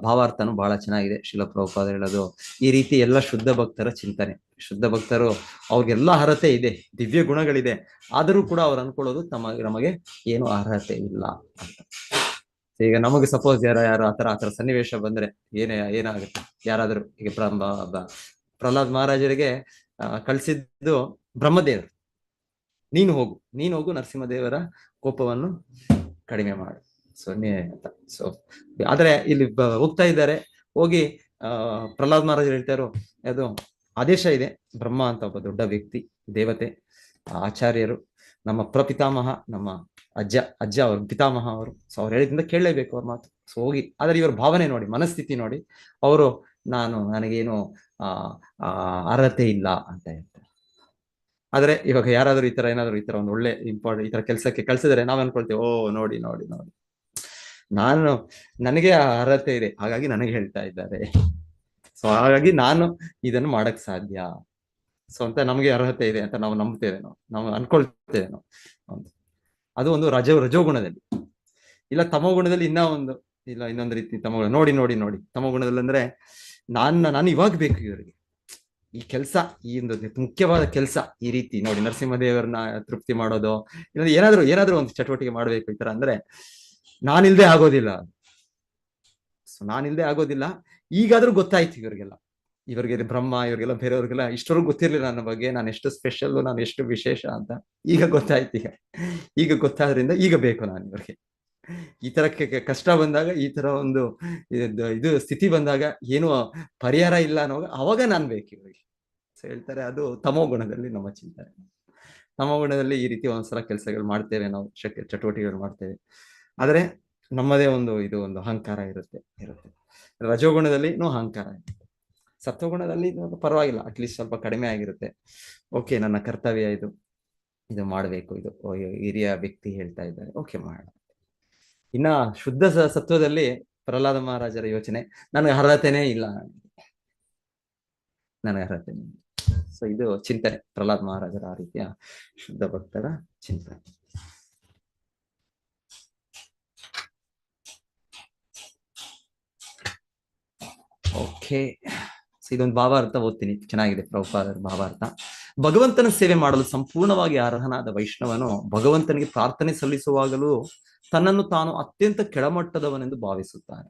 ಭಾವಾರ್ಥನು ಬಹಳ ಚೆನ್ನಾಗಿದೆ. ಶಿಲ ಪ್ರಭುಪಾದ ಹೇಳೋದು, ಈ ರೀತಿ ಎಲ್ಲ ಶುದ್ಧ ಭಕ್ತರ ಚಿಂತನೆ. ಶುದ್ಧ ಭಕ್ತರು ಅವ್ರಿಗೆಲ್ಲ ಅರ್ಹತೆ ಇದೆ, ದಿವ್ಯ ಗುಣಗಳಿದೆ, ಆದರೂ ಕೂಡ ಅವ್ರು ಅನ್ಕೊಳ್ಳೋದು ನಮಗೆ ಏನು ಅರ್ಹತೆ ಇಲ್ಲ ಅಂತ. ಈಗ ನಮಗೆ ಸಪೋಸ್ ಯಾರು ಆತರ ಸನ್ನಿವೇಶ ಬಂದ್ರೆ ಏನಾಗುತ್ತೆ? ಯಾರಾದ್ರೂ ಈಗ ಪ್ರಹ್ಲಾದ್ ಮಹಾರಾಜರಿಗೆ ಕಳಿಸಿದ್ದು ಬ್ರಹ್ಮದೇವರು, ನೀನು ಹೋಗು ನರಸಿಂಹದೇವರ ಕೋಪವನ್ನು ಕಡಿಮೆ ಮಾಡು ಅಂತ. ಸೊ ಆದ್ರೆ ಇಲ್ಲಿ ಹೋಗ್ತಾ ಇದ್ದಾರೆ, ಹೋಗಿ ಪ್ರಹ್ಲಾದ್ ಮಹಾರಾಜರು ಹೇಳ್ತಾರೋ, ಅದು ಆದೇಶ ಇದೆ, ಬ್ರಹ್ಮ ಅಂತ ಒಬ್ಬ ದೊಡ್ಡ ವ್ಯಕ್ತಿ, ದೇವತೆ, ಆಚಾರ್ಯರು, ನಮ್ಮ ಪ್ರಪಿತಾಮಹ, ನಮ್ಮ ಅಜ್ಜ ಅವ್ರ ಪಿತಾಮಹ ಅವರು. ಸೊ ಅವ್ರು ಹೇಳಿದ್ರಿಂದ ಕೇಳಲೇಬೇಕು ಅವ್ರ ಮಾತು. ಸೊ ಹೋಗಿ, ಆದ್ರೆ ಇವ್ರ ಭಾವನೆ ನೋಡಿ, ಮನಸ್ಥಿತಿ ನೋಡಿ, ಅವರು ನನಗೇನು ಅರ್ಹತೆ ಇಲ್ಲ ಅಂತ ಹೇಳ್ತಾರೆ. ಆದ್ರೆ ಇವಾಗ ಯಾರಾದ್ರೂ ಈ ತರ ಒಂದು ಒಳ್ಳೆ ಇಂಪಾರ್ಟೆಂಟ್ ಈ ತರ ಕೆಲಸಕ್ಕೆ ಕಳ್ಸಿದ್ರೆ ನಾವ್ ಅನ್ಕೊಳ್ತೀವಿ, ಓ ನೋಡಿ ನನಗೆ ಅರ್ಹತೆ ಇದೆ, ಹಾಗಾಗಿ ನನಗೆ ಹೇಳ್ತಾ ಇದ್ದಾರೆ, ಸೊ ಹಾಗಾಗಿ ನಾನು ಇದನ್ನು ಮಾಡಕ್ ಸಾಧ್ಯ, ಸೊ ಅಂತ ನಮ್ಗೆ ಅರ್ಹತೆ ಇದೆ ಅಂತ ನಾವು ನಂಬ್ತೇವೆ, ನಾವು ಅನ್ಕೊಳ್ತೇವೆ ನಾವು. ಅದು ಒಂದು ರಜೋಗುಣದಲ್ಲಿ. ಇಲ್ಲ ತಮೋಗುಣದಲ್ಲಿ ಇನ್ನೊಂದು ರೀತಿ ತಮೋಗುಣ. ನೋಡಿ ತಮೋಗುಣದಲ್ಲಿ ಅಂದ್ರೆ ನಾನು ಇವಾಗ ಬೇಕು ಇವರಿಗೆ ಈ ಕೆಲಸ, ಈ ಒಂದು ಮುಖ್ಯವಾದ ಕೆಲಸ, ಈ ರೀತಿ ನೋಡಿ ನರಸಿಂಹದೇವರನ್ನ ತೃಪ್ತಿ ಮಾಡೋದು, ಇಲ್ಲ ಏನಾದ್ರೂ ಒಂದು ಚಟುವಟಿಕೆ ಮಾಡ್ಬೇಕು ಈ ತರ ಅಂದ್ರೆ ನಾನಿಲ್ದೆ ಆಗೋದಿಲ್ಲ. ಈಗಾದ್ರೂ ಗೊತ್ತಾಯ್ತು ಇವರಿಗೆ ಬ್ರಹ್ಮ, ಇವರಿಗೆಲ್ಲ ಬೇರೆಯವ್ರಿಗೆಲ್ಲ ಇಷ್ಟವರೆಗೂ ಗೊತ್ತಿರ್ಲಿಲ್ಲ ನನ್ನ ಬಗ್ಗೆ, ನಾನು ಎಷ್ಟು ಸ್ಪೆಷಲ್, ನಾನು ಎಷ್ಟು ವಿಶೇಷ ಅಂತ. ಈಗ ಗೊತ್ತಾಯ್ತು. ಈಗ ಗೊತ್ತಾದ್ರಿಂದ ಈಗ ಬೇಕು ನಾನು ಇವ್ರಿಗೆ. ಈ ತರ ಕಷ್ಟ ಬಂದಾಗ, ಈ ತರ ಒಂದು ಇದು ಸ್ಥಿತಿ ಬಂದಾಗ, ಏನು ಪರಿಹಾರ ಇಲ್ಲ ಅನ್ನೋವಾಗ ಅವಾಗ ನಾನ್ ಬೇಕು ಇವ್ರಿಗೆ. ಸೊ ಹೇಳ್ತಾರೆ, ಅದು ತಮೋ ಗುಣದಲ್ಲಿ ನಮ್ಮ ಚಿಂತನೆ. ತಮೋ ಗುಣದಲ್ಲಿ ಈ ರೀತಿ ಒಂದ್ಸಲ ಕೆಲಸಗಳು ಮಾಡ್ತೇವೆ ನಾವು, ಚಟುವಟಿಕೆಗಳು ಮಾಡ್ತೇವೆ, ಆದ್ರೆ ನಮ್ಮದೇ ಒಂದು ಅಹಂಕಾರ ಇರುತ್ತೆ. ರಜೋಗುಣದಲ್ಲಿ ಅಹಂಕಾರ ಇರುತ್ತೆ. ಸತ್ವಗುಣದಲ್ಲಿ ಪರವಾಗಿಲ್ಲ, ಅಟ್ಲೀಸ್ಟ್ ಸ್ವಲ್ಪ ಕಡಿಮೆ ಆಗಿರುತ್ತೆ. ಓಕೆ, ನನ್ನ ಕರ್ತವ್ಯ ಇದು ಮಾಡ್ಬೇಕು, ಇದು ಹಿರಿಯ ವ್ಯಕ್ತಿ ಹೇಳ್ತಾ ಇದ್ದಾರೆ, ಓಕೆ ಮಾಡ. ಇನ್ನ ಶುದ್ಧ ಸತ್ವದಲ್ಲಿ ಪ್ರಹ್ಲಾದ ಮಹಾರಾಜರ ಯೋಚನೆ, ನನಗೆ ಅರ್ಹತೆನೇ ಇಲ್ಲ, ನನಗೆ ಅರ್ಹತೆನೇ ಇಲ್ಲ. ಸೊ ಇದು ಚಿಂತನೆ, ಪ್ರಹ್ಲಾದ್ ಮಹಾರಾಜರ ಆ ರೀತಿಯ ಶುದ್ಧ ಭಕ್ತರ ಚಿಂತನೆ. ಓಕೆ, ಇದೊಂದು ಭಾವಾರ್ಥ ಓದ್ತೀನಿ, ಚೆನ್ನಾಗಿದೆ ಪ್ರಭುಪಾದರ ಭಾವಾರ್ಥ. ಭಗವಂತನ ಸೇವೆ ಮಾಡಲು ಸಂಪೂರ್ಣವಾಗಿ ಅರ್ಹನಾದ ವೈಷ್ಣವನು ಭಗವಂತನಿಗೆ ಪ್ರಾರ್ಥನೆ ಸಲ್ಲಿಸುವಾಗಲೂ ತನ್ನನ್ನು ತಾನು ಅತ್ಯಂತ ಕೆಳಮಟ್ಟದವನೆಂದು ಭಾವಿಸುತ್ತಾನೆ.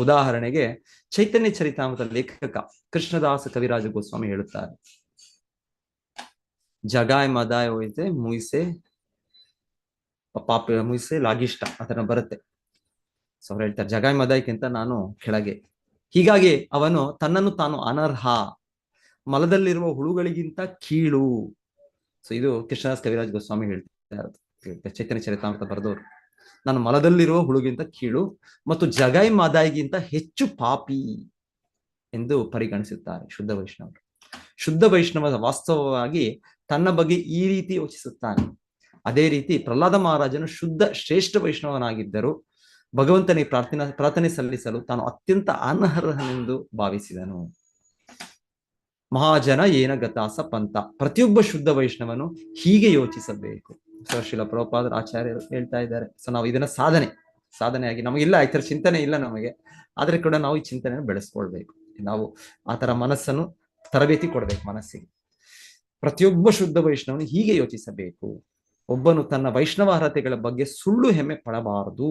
ಉದಾಹರಣೆಗೆ ಚೈತನ್ಯ ಚರಿತಾಮೃತದ ಲೇಖಕ ಕೃಷ್ಣದಾಸ ಕವಿರಾಜ ಗೋಸ್ವಾಮಿ ಹೇಳುತ್ತಾರೆ, ಜಗಾಯ್ ಮದಾಯ್ ಹೋಯ್ತೆ ಮುಯ್ಸೆ ಲಾಗಿಷ್ಟ ಅದನ್ನ ಬರುತ್ತೆ. ಸೊ ಅವ್ರು ಹೇಳ್ತಾರೆ, ಜಗಾಯ್ ಮದಾಯ್ಕಿಂತ ನಾನು ಕೆಳಗೆ, ಹೀಗಾಗಿ ಅವನು ತನ್ನನ್ನು ತಾನು ಅನರ್ಹ, ಮಲದಲ್ಲಿರುವ ಹುಳುಗಳಿಗಿಂತ ಕೀಳು. ಸೊ ಇದು ಕೃಷ್ಣದಾಸ್ ಕವಿರಾಜ್ ಗೋಸ್ವಾಮಿ ಹೇಳ್ತಾರೆ, ಚೈತನ್ಯ ಚರಿತಾಮೃತ ಬರೆದವರು. ನಾನು ಮಲದಲ್ಲಿರುವ ಹುಳುಗಿಂತ ಕೀಳು ಮತ್ತು ಜಗಾಯ್ ಮಾದಾಯಿಗಿಂತ ಹೆಚ್ಚು ಪಾಪಿ ಎಂದು ಪರಿಗಣಿಸುತ್ತಾರೆ ಶುದ್ಧ ವೈಷ್ಣವರು. ಶುದ್ಧ ವೈಷ್ಣವ ವಾಸ್ತವವಾಗಿ ತನ್ನ ಬಗ್ಗೆ ಈ ರೀತಿ ಯೋಚಿಸುತ್ತಾನೆ. ಅದೇ ರೀತಿ ಪ್ರಹ್ಲಾದ ಮಹಾರಾಜನು ಶುದ್ಧ ಶ್ರೇಷ್ಠ ವೈಷ್ಣವನಾಗಿದ್ದರು ಭಗವಂತನಿಗೆ ಪ್ರಾರ್ಥನೆ ಸಲ್ಲಿಸಲು ತಾನು ಅತ್ಯಂತ ಅನರ್ಹನೆಂದು ಭಾವಿಸಿದನು. ಮಹಾಜನ ಏನ ಗತಾಸ ಪಂಥ, ಪ್ರತಿಯೊಬ್ಬ ಶುದ್ಧ ವೈಷ್ಣವನು ಹೀಗೆ ಯೋಚಿಸಬೇಕು. ಶ್ರೀಲ ಪ್ರಭುಪಾದರು ಆಚಾರ್ಯರು ಹೇಳ್ತಾ ಇದ್ದಾರೆ. ಸೊ ನಾವು ಇದನ್ನ ಸಾಧನೆಯಾಗಿ, ನಮಗಿಲ್ಲ ಈ ತರ ಚಿಂತನೆ ಇಲ್ಲ ನಮಗೆ, ಆದ್ರೆ ಕೂಡ ನಾವು ಈ ಚಿಂತನೆಯನ್ನು ಬೆಳೆಸ್ಕೊಳ್ಬೇಕು. ನಾವು ಆ ತರ ಮನಸ್ಸನ್ನು ತರಬೇತಿ ಕೊಡ್ಬೇಕು ಮನಸ್ಸಿಗೆ. ಪ್ರತಿಯೊಬ್ಬ ಶುದ್ಧ ವೈಷ್ಣವನು ಹೀಗೆ ಯೋಚಿಸಬೇಕು. ಒಬ್ಬನು ತನ್ನ ವೈಷ್ಣವ ಅರ್ಹತೆಗಳ ಬಗ್ಗೆ ಸುಳ್ಳು ಹೆಮ್ಮೆ ಪಡಬಾರದು.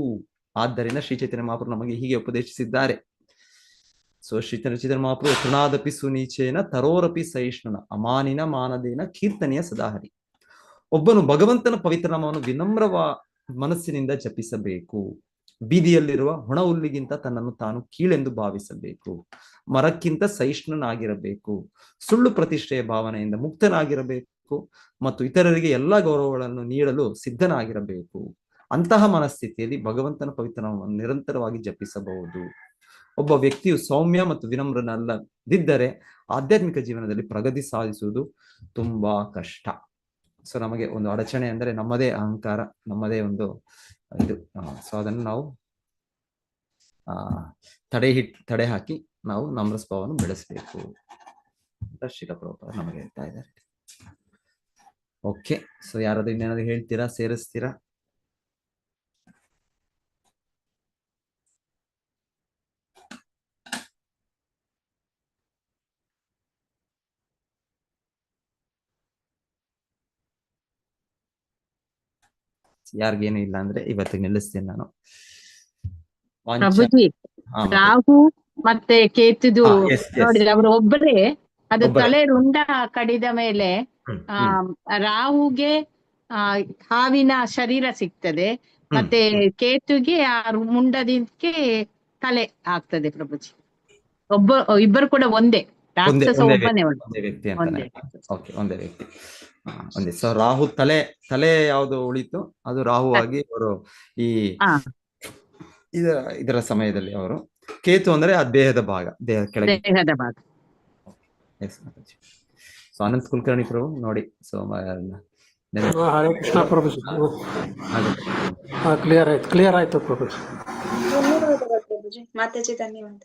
ಆದ್ದರಿಂದ ಶ್ರೀ ಚೈತನ್ಯ ಮಹಾಪ್ರಭು ನಮಗೆ ಹೀಗೆ ಉಪದೇಶಿಸಿದ್ದಾರೆ. ಸೊ ಶ್ರೀ ಚೈತನ್ಯ ಮಹಾಪ್ರಭು ತೃಣಾದಪಿ ಸುನೀಚೇನ ತರೋರಪಿ ಸಹಿಷ್ಣುನ ಅಮಾನಿನ ಮಾನದೇನ ಕೀರ್ತನೆಯ ಸದಾಹರಿ. ಒಬ್ಬನು ಭಗವಂತನ ಪವಿತ್ರ ನಾಮವನ್ನು ವಿನಮ್ರವ ಮನಸ್ಸಿನಿಂದ ಜಪಿಸಬೇಕು. ಬೀದಿಯಲ್ಲಿರುವ ಹೊಣ ಹುಲ್ಲಿಗಿಂತ ತನ್ನನ್ನು ತಾನು ಕೀಳೆಂದು ಭಾವಿಸಬೇಕು. ಮರಕ್ಕಿಂತ ಸಹಿಷ್ಣುನಾಗಿರಬೇಕು. ಸುಳ್ಳು ಪ್ರತಿಷ್ಠೆಯ ಭಾವನೆಯಿಂದ ಮುಕ್ತನಾಗಿರಬೇಕು ಮತ್ತು ಇತರರಿಗೆ ಎಲ್ಲ ಗೌರವಗಳನ್ನು ನೀಡಲು ಸಿದ್ಧನಾಗಿರಬೇಕು. ಅಂತಹ ಮನಸ್ಥಿತಿಯಲ್ಲಿ ಭಗವಂತನ ಪವಿತ್ರ ನಾಮವನ್ನು ನಿರಂತರವಾಗಿ ಜಪಿಸಬಹುದು. ಒಬ್ಬ ವ್ಯಕ್ತಿಯು ಸೌಮ್ಯ ಮತ್ತು ವಿನಮ್ರನಲ್ಲದಿದ್ದರೆ ಆಧ್ಯಾತ್ಮಿಕ ಜೀವನದಲ್ಲಿ ಪ್ರಗತಿ ಸಾಧಿಸುವುದು ತುಂಬಾ ಕಷ್ಟ. ಸೊ ನಮಗೆ ಒಂದು ಅಡಚಣೆ ಅಂದರೆ ನಮ್ಮದೇ ಅಹಂಕಾರ, ನಮ್ಮದೇ ಒಂದು ಇದು. ಸೊ ಅದನ್ನು ನಾವು ತಡೆ ಹಾಕಿ ನಾವು ನಮ್ರ ಸ್ವಭಾವವನ್ನು ಬೆಳೆಸಬೇಕು ಅಂತ ಶ್ರೀಲ ಪ್ರಭುಪಾದರು ನಮಗೆ ಹೇಳ್ತಾ ಇದ್ದಾರೆ. ಓಕೆ, ಸೊ ಯಾರಾದ್ರೂ ಇನ್ನೇನಾದ್ರು ಹೇಳ್ತೀರಾ, ಸೇರಿಸ್ತೀರಾ? ಯಾರಿಗೇನು ಇಲ್ಲ ಅಂದ್ರೆ ಇವತ್ತಿಗೆ ನಿಲ್ಲಿಸ್ತೇನೆ ನಾನು. ಪ್ರಭುಜಿ, ರಾಹು ಮತ್ತೆ ಕೇತುದು ನೋಡಿದ್ರೆ ಅವರು ಒಬ್ಬರೇ, ಅದು ತಲೆ ರುಂಡ ಕಡಿದ ಮೇಲೆ ರಾಹುಗೆ ಹಾವಿನ ಶರೀರ ಸಿಗ್ತದೆ, ಮತ್ತೆ ಕೇತುಗೆ ಆ ಮುಂಡದಕ್ಕೆ ತಲೆ ಆಗ್ತದೆ. ಪ್ರಭುಜಿ ಇಬ್ಬರು ಕೂಡ ಒಂದೇ ರಾಕ್ಷಸ, ಒಬ್ಬನೇ ಒಂದೇ ವ್ಯಕ್ತಿ ಅಂತಾನೆ. ಓಕೆ, ಒಂದೇ ವ್ಯಕ್ತಿ, ಒಂದೇ. ಸೊ ರಾಹು ತಲೆ ಯಾವ್ದು ಉಳಿತು ಅದು ರಾಹು ಆಗಿ ಅವರು ಈ ಇದರ ಸಮಯದಲ್ಲಿ ಅವರು, ಕೇತು ಅಂದ್ರೆ ಆ ದೇಹದ ಭಾಗ, ದೇಹದ ಕೆಳಗೆ. ಸೊ ಅನಂತ್ ಕುಲಕರ್ಣಿ ಪ್ರಭು ನೋಡಿ. ಸೊ ಹರೇ ಕೃಷ್ಣ ಪ್ರಭು. ಕ್ಲಿಯರ್ ಆಯ್ತು ಪ್ರಭು. ಧನ್ಯವಾದಗಳು ಪ್ರಭುಜಿ. ಮಾತಾಜಿ ಧನ್ಯವಾದ.